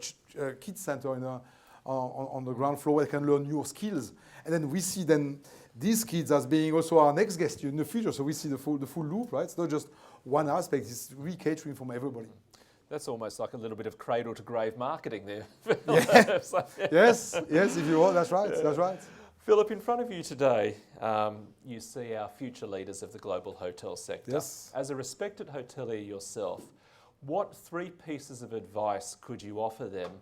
S4: kids center on the ground floor where they can learn new skills. And then we see then these kids as being also our next guests in the future. So we see the full loop, right? It's not just one aspect. It's really catering from everybody.
S3: That's almost like a little bit of cradle to grave marketing there.
S4: Yeah.
S3: So,
S4: Yes, if you want, that's right, that's right.
S3: Philippe, in front of you today, you see our future leaders of the global hotel sector.
S4: Yes.
S3: As a respected hotelier yourself, what 3 pieces of advice could you offer them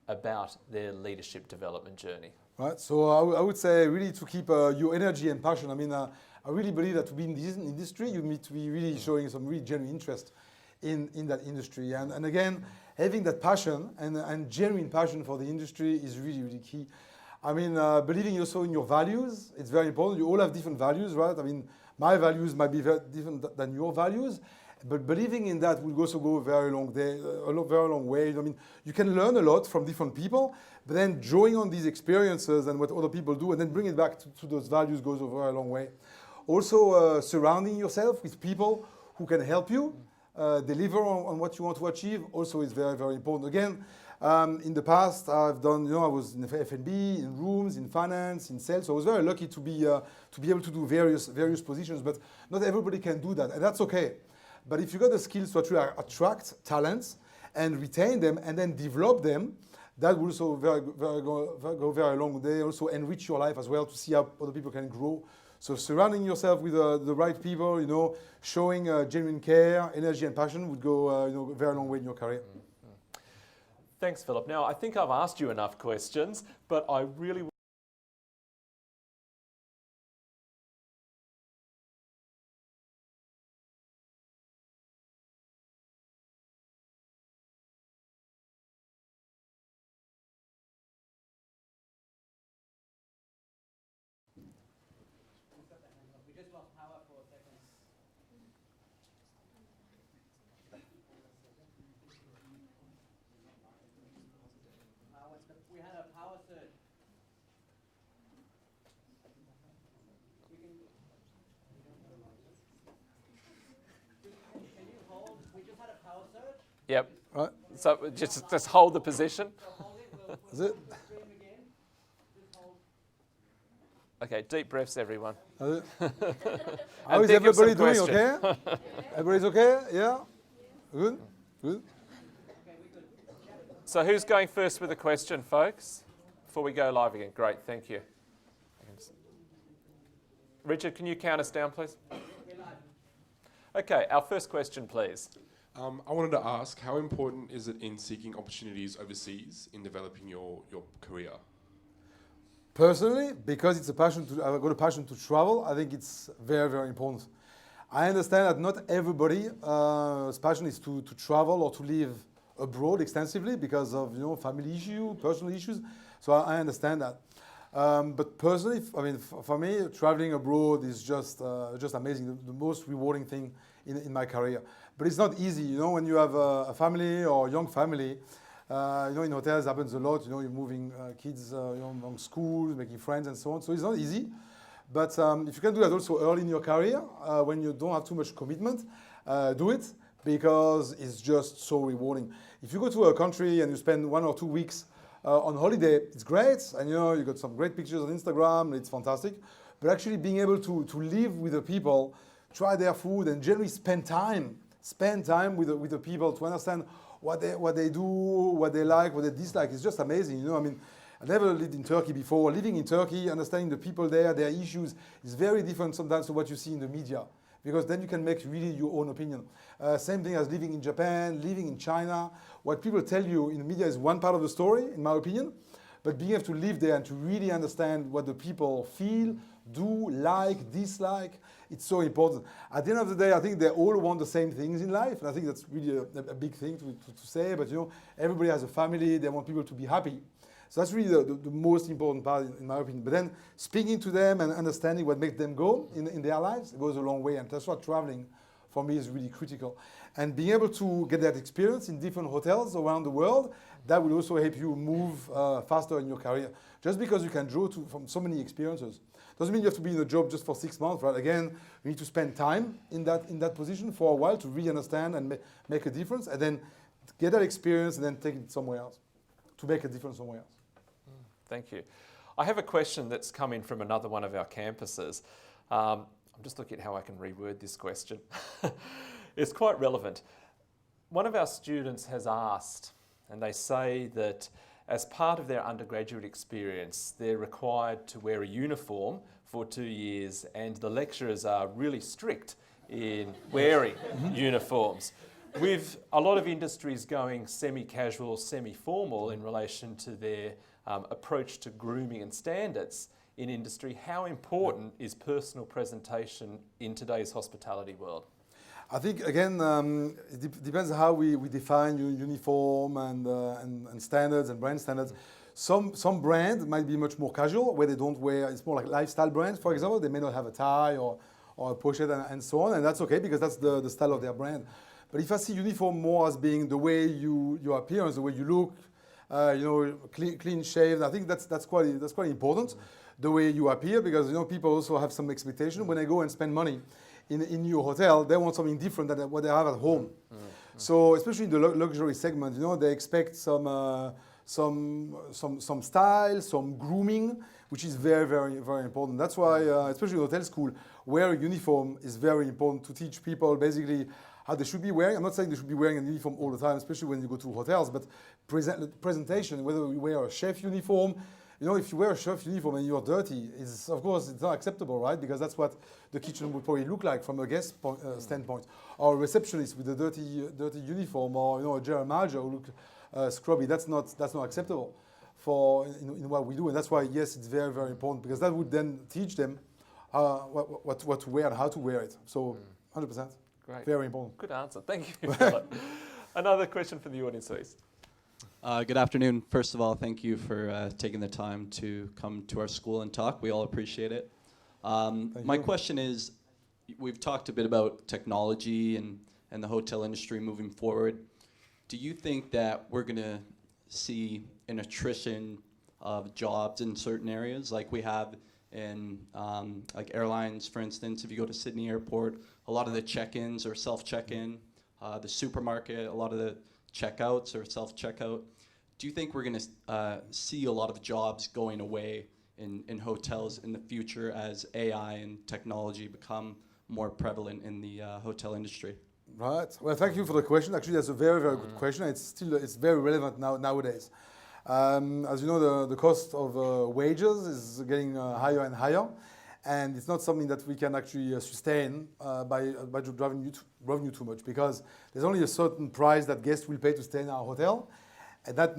S3: about their leadership development journey?
S4: Right, so I would say really to keep your energy and passion. I mean, I really believe that to be in this industry, you need to be really showing some really genuine interest in that industry. And again, having that passion and genuine passion for the industry is really, really key. I mean, believing also in your values, it's very important. You all have different values, right? I mean, my values might be very different than your values, but believing in that will also go a very long way. I mean, you can learn a lot from different people, but then drawing on these experiences and what other people do and then bring it back to those values goes a very long way. Also, surrounding yourself with people who can help you deliver on what you want to achieve also is very, very important. Again, in the past, I've done, I was in F&B, in rooms, in finance, in sales. So I was very lucky to be able to do various positions, but not everybody can do that, and that's okay. But if you got the skills to actually attract talents and retain them and then develop them, that will also go very long. They also enrich your life as well to see how other people can grow. So surrounding yourself with the right people, showing genuine care, energy, and passion would go a very long way in your career.
S3: Thanks, Philippe. Now, I think I've asked you enough questions, but I really
S5: We just lost power for a second. We had a power surge. Can you hold? We just had a power surge.
S3: Yep.
S4: Right.
S3: So just hold the position.
S5: So hold it.
S4: Is it?
S5: Stream again. Just hold.
S3: Okay, deep breaths, everyone.
S4: How
S3: And
S4: is
S3: think of some
S4: everybody doing?
S3: questions.
S4: Okay? Everybody's okay? Yeah? Good? Good?
S3: So who's going first with a question, folks? Before we go live again. Great, thank you. Richard, can you count us down, please? Okay, our first question, please.
S6: I wanted to ask, how important is it in seeking opportunities overseas in developing your career?
S4: Personally, because it's a passion I've got a passion to travel, I think it's very, very important. I understand that not everybody's passion is to travel or to live abroad extensively because of family issues, personal issues. So I understand that. But personally, for me, traveling abroad is just amazing. The most rewarding thing in my career. But it's not easy, when you have a family or a young family. In hotels happens a lot. You're moving kids among schools, making friends, and so on. So it's not easy. But if you can do that also early in your career, when you don't have too much commitment, do it because it's just so rewarding. If you go to a country and you spend 1 or 2 weeks on holiday, it's great, and you got some great pictures on Instagram. It's fantastic. But actually being able to live with the people, try their food, and generally spend time with the people to understand what they do, what they like, what they dislike. It's just amazing. I never lived in Turkey before. Living in Turkey, understanding the people there, their issues, is very different sometimes to what you see in the media, because then you can make really your own opinion. Same thing as living in Japan, living in China. What people tell you in the media is one part of the story, in my opinion, but being able to live there and to really understand what the people feel, do, like, dislike, it's so important. At the end of the day, I think they all want the same things in life, and I think that's really a big thing to say, but everybody has a family, they want people to be happy. So that's really the most important part, in my opinion. But then speaking to them and understanding what makes them go in their lives goes a long way, and that's what traveling for me is really critical. And being able to get that experience in different hotels around the world, that will also help you move faster in your career. Just because you can draw from so many experiences doesn't mean you have to be in a job just for 6 months, right? Again, you need to spend time in that position for a while to really understand and make a difference, and then get that experience and then take it somewhere else to make a difference somewhere else.
S3: Thank you. I have a question that's come in from another one of our campuses. I'm just looking at how I can reword this question. It's quite relevant. one of our students has asked, and they say that as part of their undergraduate experience, they're required to wear a uniform for 2 years, and the lecturers are really strict in wearing uniforms. With a lot of industries going semi-casual, semi-formal in relation to their approach to grooming and standards in industry, how important is personal presentation in today's hospitality world?
S4: I think, again, it depends how we define uniform and standards and brand standards. Some brands might be much more casual, where they don't wear, it's more like lifestyle brands, for example. They may not have a tie or a pochette and so on, and that's okay because that's the style of their brand. But if I see uniform more as being the way your appearance, the way you look, clean shaved, I think that's quite important. The way you appear, because people also have some expectation when they go and spend money in your hotel. They want something different than what they have at home. So especially in the luxury segment, they expect some style, some grooming, which is very, very, very important. That's why, especially in hotel school, wearing a uniform is very important to teach people basically how they should be wearing. I'm not saying they should be wearing a uniform all the time, especially when you go to hotels, but presentation, whether you wear a chef uniform, if you wear a chef uniform and you're dirty, of course it's not acceptable, right? Because that's what the kitchen would probably look like from a guest standpoint. Or a receptionist with a dirty uniform, or a general manager who look scrubby. That's not acceptable for in what we do. And that's why, yes, it's very, very important, because that would then teach them what to wear and how to wear it. So 100%.
S3: Great.
S4: Very important.
S3: Good answer. Thank you, Philippe. Another question from the audience, please.
S7: Good afternoon. First of all, thank you for taking the time to come to our school and talk. We all appreciate it. My question is, we've talked a bit about technology and the hotel industry moving forward. Do you think that we're going to see an attrition of jobs in certain areas like we have in like airlines, for instance? If you go to Sydney Airport, a lot of the check-ins are self-check-in. The supermarket, a lot of the checkouts are self-checkout. Do you think we're going to see a lot of jobs going away in hotels in the future as AI and technology become more prevalent in the hotel industry?
S4: Right. Well, thank you for the question. Actually, that's a very, very good question. It's very relevant nowadays. As you know, the cost of wages is getting higher and higher, and it's not something that we can actually sustain by driving revenue too much, because there's only a certain price that guests will pay to stay in our hotel, and that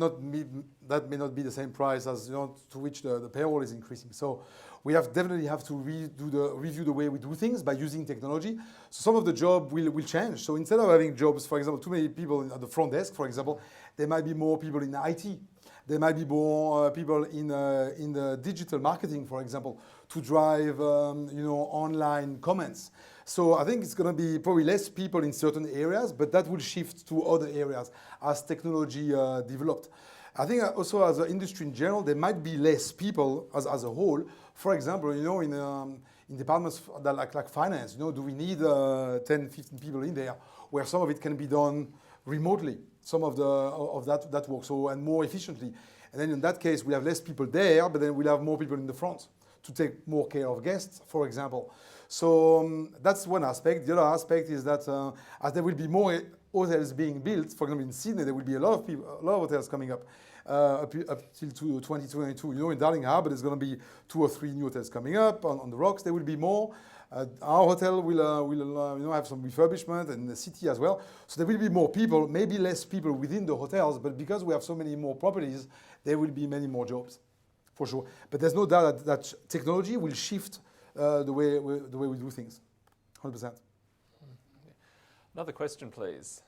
S4: may not be the same price as to which the payroll is increasing. So we definitely have to review the way we do things by using technology. So some of the job will change. So instead of having jobs, for example, too many people at the front desk, for example, there might be more people in IT. There might be more people in the digital marketing, for example, to drive online comments. So I think it's going to be probably less people in certain areas, but that will shift to other areas as technology developed. I think also as an industry in general, there might be less people as a whole. For example, in departments that like finance, do we need 10, 15 people in there, where some of it can be done remotely, some of that work, and more efficiently. And then in that case, we have less people there, but then we'll have more people in the front to take more care of guests, for example. So that's one aspect. The other aspect is that as there will be more hotels being built, for example, in Sydney, there will be a lot of hotels coming up till 2022. In Darling Harbour, there's going to be 2 or 3 new hotels coming up. On the Rocks, there will be more. Our hotel will have some refurbishment, and the city as well. So there will be more people, maybe less people within the hotels, but because we have so many more properties, there will be many more jobs, for sure. But there's no doubt that technology will shift the way we do things, 100%.
S3: Another question, please.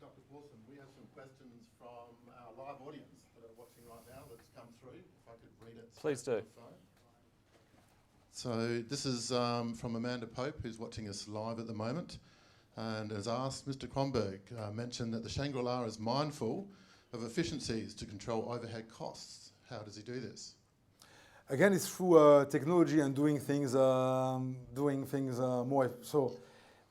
S8: Dr. Paulson, we have some questions from our live audience that are watching right now that's come through. If I could read it.
S3: Please do.
S8: So this is from Amanda Pope, who's watching us live at the moment, and has asked, Mr. Kronberg mentioned that the Shangri-La is mindful of efficiencies to control overhead costs. How does he do this?
S4: Again, it's through technology and doing things more so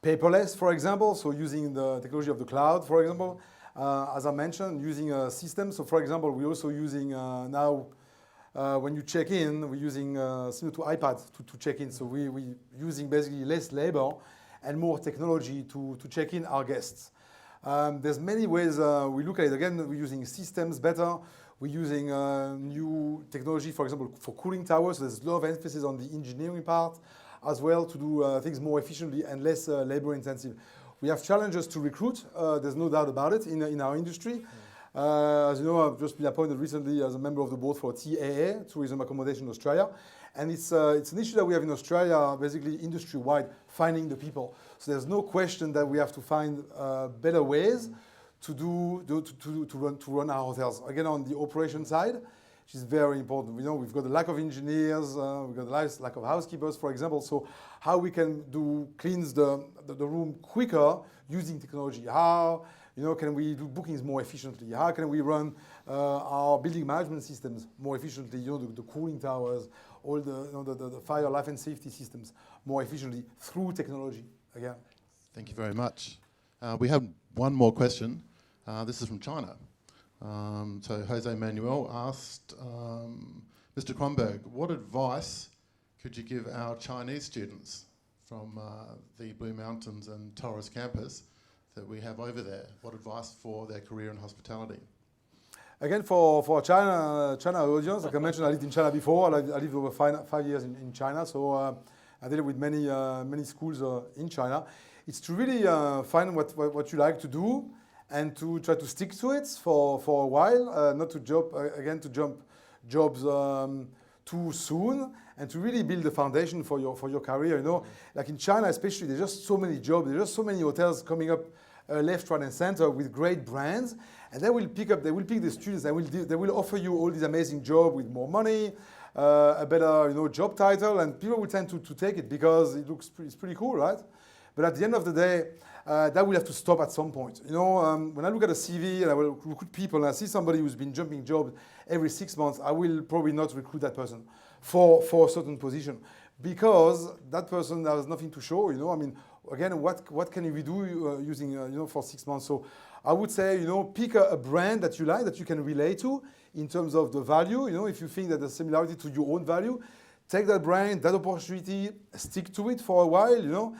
S4: paperless, for example. So using the technology of the cloud, for example, as I mentioned, using a system. So for example, we're also using now. When you check in, we're using similar to iPad to check in. So we're using basically less labor and more technology to check in our guests. There's many ways we look at it. Again, we're using systems better. We're using new technology, for example, for cooling towers. So there's a lot of emphasis on the engineering part as well to do things more efficiently and less labor intensive. We have challenges to recruit. There's no doubt about it in our industry. As you know, I've just been appointed recently as a member of the board for TAA, Tourism Accommodation Australia. And it's an issue that we have in Australia, basically industry-wide, finding the people. So there's no question that we have to find better ways to run our hotels. Again, on the operation side, which is very important. We know we've got a lack of engineers, we've got a lack of housekeepers, for example. So how we can cleanse the room quicker using technology? How can we do bookings more efficiently? How can we run our building management systems more efficiently? The cooling towers, all the fire, life and safety systems more efficiently through technology. Again.
S8: Thank you very much. We have one more question. This is from China. So Jose Manuel asked, Mr. Kronberg, what advice could you give our Chinese students from the Blue Mountains and Torrens campus that we have over there? What advice for their career in hospitality?
S4: Again, for China audience, like I mentioned, I lived in China before. I lived over 5 years in China, so I deal with many schools in China. It's to really find what you like to do and to try to stick to it for a while, not to jump jobs too soon, and to really build the foundation for your career. Like in China especially, there's just so many jobs, there's just so many hotels coming up left, right, and center with great brands, and they will pick the students. They will offer you all these amazing jobs with more money, a better job title, and people will tend to take it because it's pretty cool, right? But at the end of the day, that will have to stop at some point. When I look at a CV and I will recruit people and I see somebody who's been jumping jobs every 6 months, I will probably not recruit that person for a certain position because that person has nothing to show. Again, what can we do using for 6 months? So I would say pick a brand that you like, that you can relate to in terms of the value. If you think that there's similarity to your own value, take that brand, that opportunity, stick to it for a while.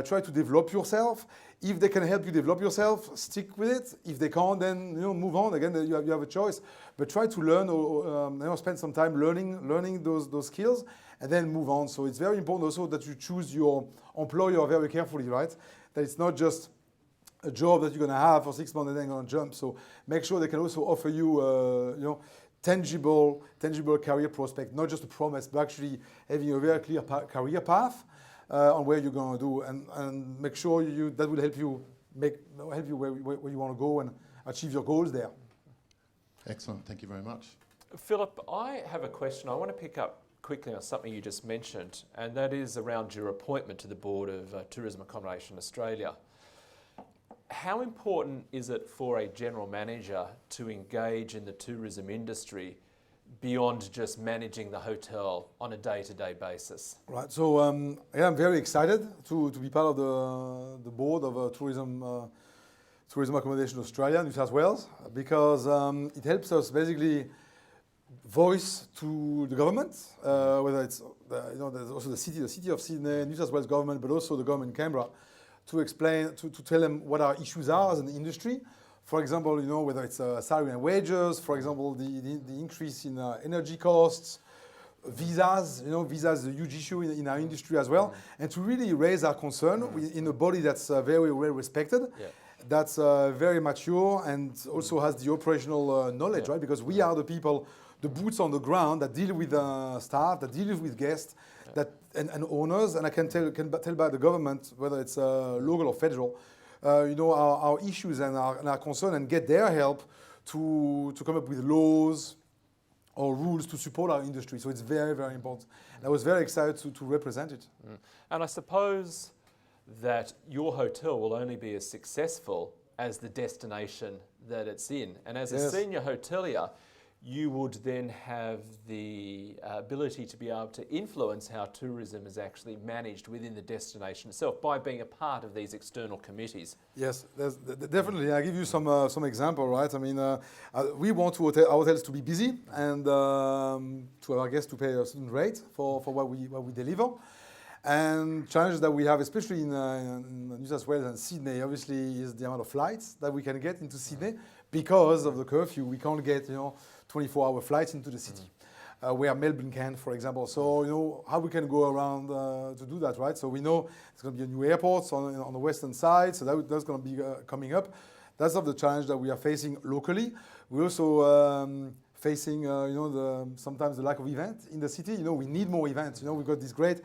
S4: Try to develop yourself. If they can help you develop yourself, stick with it. If they can't, then move on. Again, you have a choice. But try to learn or spend some time learning those skills and then move on. So it's very important also that you choose your employer very carefully, right? That it's not just a job that you're going to have for 6 months and then going to jump. So make sure they can also offer you, tangible career prospect, not just a promise, but actually having a very clear career path on where you're going to do, and make sure that will help you where you want to go and achieve your goals there.
S8: Excellent. Thank you very much.
S3: Philippe, I have a question. I want to pick up quickly on something you just mentioned, and that is around your appointment to the board of Tourism Accommodation Australia. How important is it for a general manager to engage in the tourism industry beyond just managing the hotel on a day-to-day basis? Right.
S4: So I'm very excited to be part of the board of Tourism Accommodation Australia, New South Wales, because it helps us basically voice to the government, whether it's there's also the city of Sydney, New South Wales government, but also the government in Canberra, to explain, to tell them what our issues are as an industry. For example, whether it's salary and wages, for example, the increase in energy costs, visas, visas is a huge issue in our industry as well, and to really raise our concern in a body that's very well respected, that's very mature and also has the operational knowledge, right? Because we are the people, the boots on the ground that deal with staff, that deal with guests, and owners, and I can tell by the government, whether it's local or federal, our issues and our concern, and get their help to come up with laws or rules to support our industry. So it's very, very important. And I was very excited to represent it.
S3: And I suppose that your hotel will only be as successful as the destination that it's in. And as a senior hotelier, you would then have the ability to be able to influence how tourism is actually managed within the destination itself by being a part of these external committees.
S4: Yes, definitely. I'll give you some example, right? I mean, we want our hotels to be busy and to our guests to pay a certain rate for what we deliver. And challenges that we have, especially in New South Wales and Sydney, obviously, is the amount of flights that we can get into Sydney. Because of the curfew, we can't get 24-hour flights into the city, where Melbourne can, for example. So how we can go around to do that, right? So we know it's going to be a new airport on the western side, so that's going to be coming up. That's of the challenge that we are facing locally. We're also facing, sometimes the lack of event in the city. We need more events. We've got this great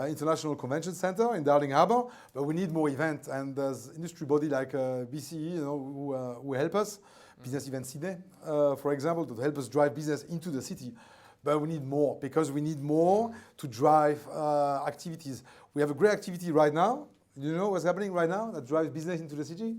S4: International Convention Center in Darling Harbour, but we need more events. And there's industry body like BCE, who help us, Business Event Sydney, for example, to help us drive business into the city. But we need more, because we need more to drive activities. We have a great activity right now. Do you know what's happening right now that drives business into the city?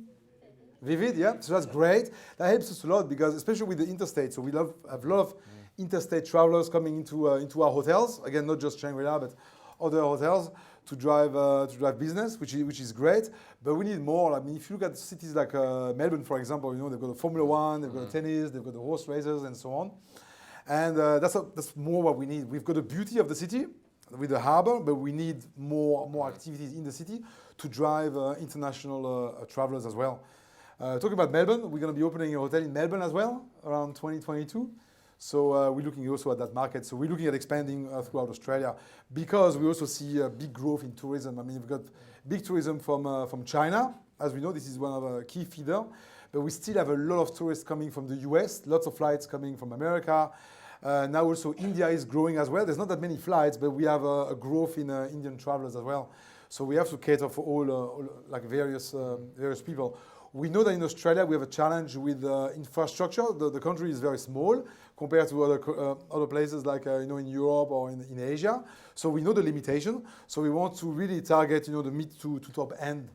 S4: Vivid, yeah. So that's great. That helps us a lot, because especially with the interstate. So we have a lot of interstate travelers coming into our hotels. Again, not just Shangri-La, but other hotels to drive business, which is great. But we need more. I mean, if you look at cities like Melbourne, for example, they've got the Formula One, they've got the tennis, they've got the horse races, and so on. And that's more what we need. We've got the beauty of the city with the harbour, but we need more activities in the city to drive international travelers as well. Talking about Melbourne, we're going to be opening a hotel in Melbourne as well around 2022. So we're looking also at that market. So we're looking at expanding throughout Australia, because we also see a big growth in tourism. I mean, we've got big tourism from China. As we know, this is one of our key feeders. But we still have a lot of tourists coming from the US, lots of flights coming from America. Now also India is growing as well. There's not that many flights, but we have a growth in Indian travelers as well. So we have to cater for all various people. We know that in Australia we have a challenge with infrastructure. The country is very small compared to other places like in Europe or in Asia. So we know the limitation. So we want to really target the mid to top end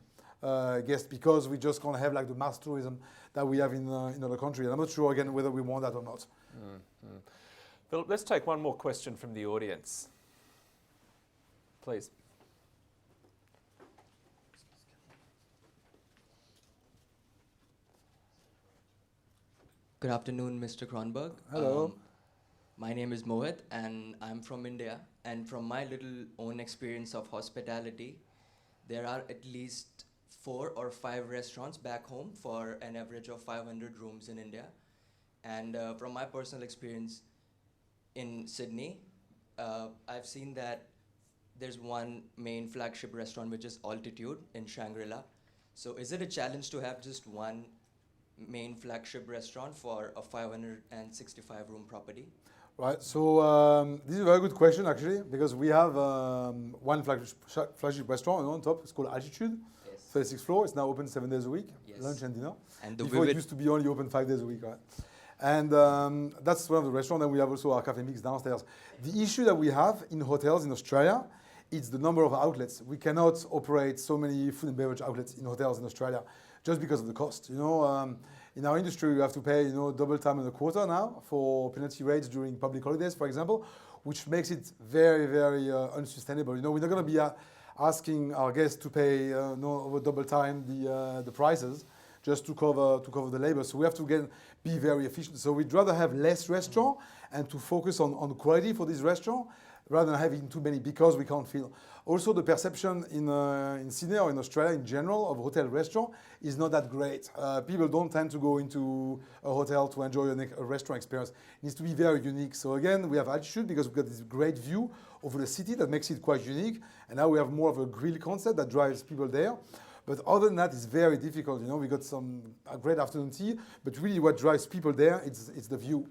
S4: guests, because we just can't have the mass tourism that we have in other countries. And I'm not sure again whether we want that or not.
S3: Philippe, let's take one more question from the audience, please.
S9: Good afternoon, Mr. Kronberg.
S4: Hello.
S9: My name is Mohit, and I'm from India. And from my little own experience of hospitality, there are at least 4 or 5 restaurants back home for an average of 500 rooms in India. And from my personal experience in Sydney, I've seen that there's one main flagship restaurant, which is Altitude in Shangri-La. So is it a challenge to have just one main flagship restaurant for a 565 room property?
S4: Right, so this is a very good question actually, because we have one flagship restaurant on top. It's called Altitude, 36th floor. It's now open 7 days a week, lunch and dinner.
S9: And
S4: before it used to be only open 5 days a week, right? And that's one of the restaurants. And we have also our Cafe Mix downstairs. The issue that we have in hotels in Australia, it's the number of outlets. We cannot operate so many food and beverage outlets in hotels in Australia, just because of the cost. In our industry, we have to pay double time and a quarter now for penalty rates during public holidays, for example, which makes it very, very unsustainable. We're not going to be asking our guests to pay over double time the prices just to cover the labor. So we have to be very efficient. So we'd rather have less restaurant and to focus on quality for this restaurant rather than having too many, because we can't fill. Also, the perception in Sydney or in Australia in general of hotel restaurant is not that great. People don't tend to go into a hotel to enjoy a restaurant experience. It needs to be very unique. So again, we have Altitude because we've got this great view over the city that makes it quite unique. And now we have more of a grill concept that drives people there. But other than that, it's very difficult. We got a great afternoon tea, but really what drives people there, it's the view.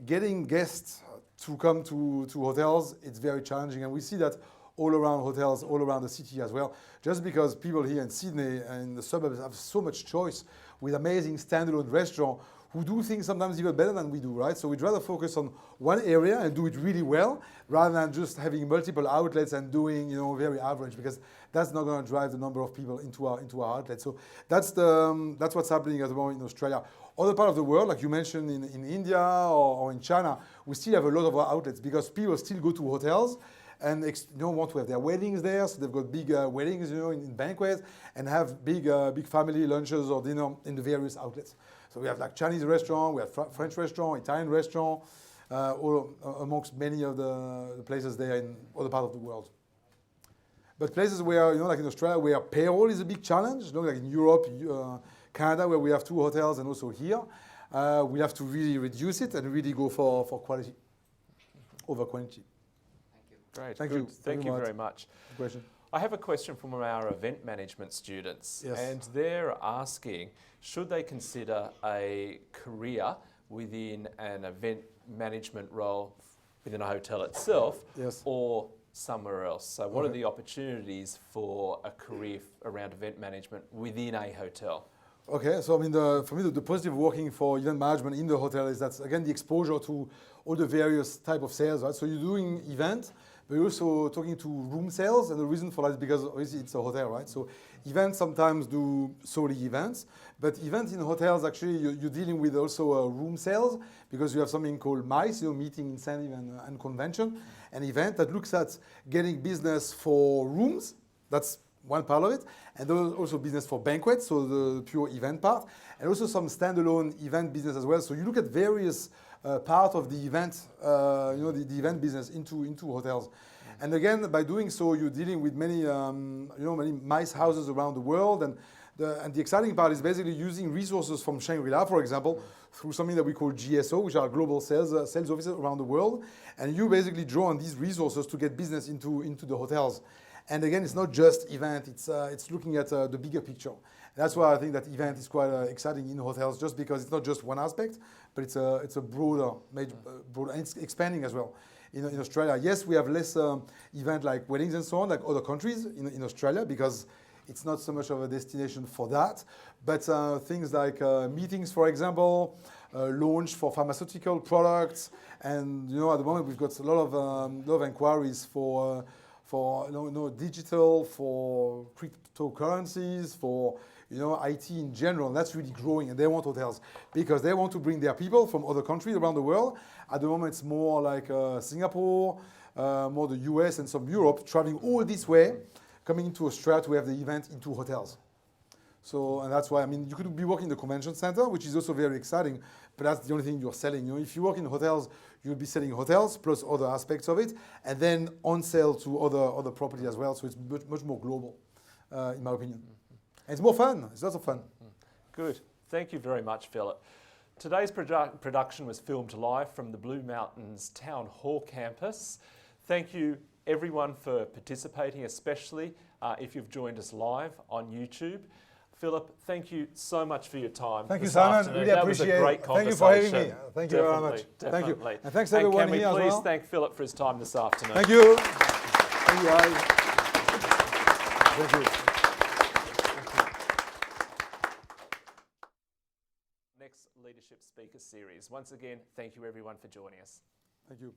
S4: Getting guests to come to hotels, it's very challenging. And we see that all around hotels, all around the city as well. Just because people here in Sydney and the suburbs have so much choice with amazing standalone restaurants who do things sometimes even better than we do, right? So we'd rather focus on one area and do it really well rather than just having multiple outlets and doing, very average, because that's not going to drive the number of people into our outlets. So that's what's happening at the moment in Australia. Other part of the world, like you mentioned in India or in China, we still have a lot of our outlets because people still go to hotels and want to have their weddings there. So they've got big weddings, in banquets, and have big family lunches or dinner in the various outlets. So we have like Chinese restaurant, we have French restaurant, Italian restaurant, all amongst many of the places there in other parts of the world. But places where, like in Australia, where payroll is a big challenge, like in Europe, Canada, where we have 2 hotels, and also here, we have to really reduce it and really go for quality over quantity.
S3: Great.
S4: Thank
S3: Good.
S4: you.
S3: Thank you very much.
S4: Good question.
S3: I have a question from our event management students,
S4: Yes.
S3: and they're asking, should they consider a career within an event management role within a hotel itself,
S4: Yes.
S3: or somewhere else? So what are the opportunities for a career around event management within a hotel?
S4: Okay, so I mean, for me, the positive working for event management in the hotel is that, again, the exposure to all the various type of sales, right? So you're doing event, but you're also talking to room sales, and the reason for that is because obviously it's a hotel, right? So events sometimes do solely events, but events in hotels, actually, you're dealing with also room sales, because you have something called MICE, meeting, incentive, and convention, an event that looks at getting business for rooms. That's one part of it, and there's also business for banquets, so the pure event part, and also some standalone event business as well. So you look at various part of the event, the event business into hotels. And again, by doing so, you're dealing with many, many MICE houses around the world, and the exciting part is basically using resources from Shangri-La, for example, through something that we call GSO, which are global sales offices around the world, and you basically draw on these resources to get business into the hotels. And again, it's not just event, it's looking at the bigger picture. And that's why I think that event is quite exciting in hotels, just because it's not just one aspect, but it's a broader, and it's expanding as well. In Australia, yes, we have less event like weddings and so on, like other countries in Australia, because it's not so much of a destination for that. But things like meetings, for example, launch for pharmaceutical products, and at the moment we've got a lot of inquiries for digital, for cryptocurrencies, for IT in general. And that's really growing, and they want hotels because they want to bring their people from other countries around the world. At the moment, it's more like Singapore, more the US and some Europe, traveling all this way, coming into Australia to have the event into hotels. So, and that's why, you could be working in the convention center, which is also very exciting, but that's the only thing you're selling. If you work in hotels, you'll be selling hotels plus other aspects of it, and then on sale to other properties as well. So it's much more global, in my opinion. And it's more fun. It's lots of fun.
S3: Good. Thank you very much, Philip. Today's production was filmed live from the Blue Mountains Town Hall campus. Thank you, everyone, for participating, especially if you've joined us live on YouTube. Philip, thank you so much for your time.
S4: Thank you, Simon.
S3: Afternoon.
S4: Really
S3: that
S4: appreciate
S3: was a great
S4: it.
S3: conversation.
S4: Thank you for having me. Thank you very much.
S3: Definitely.
S4: Thank you. And thanks everyone here as well.
S3: Can we please thank Philip for his time this afternoon?
S4: Thank you. Thank you, guys. Thank you.
S3: Next Leadership Speaker Series. Once again, thank you everyone for joining us.
S4: Thank you.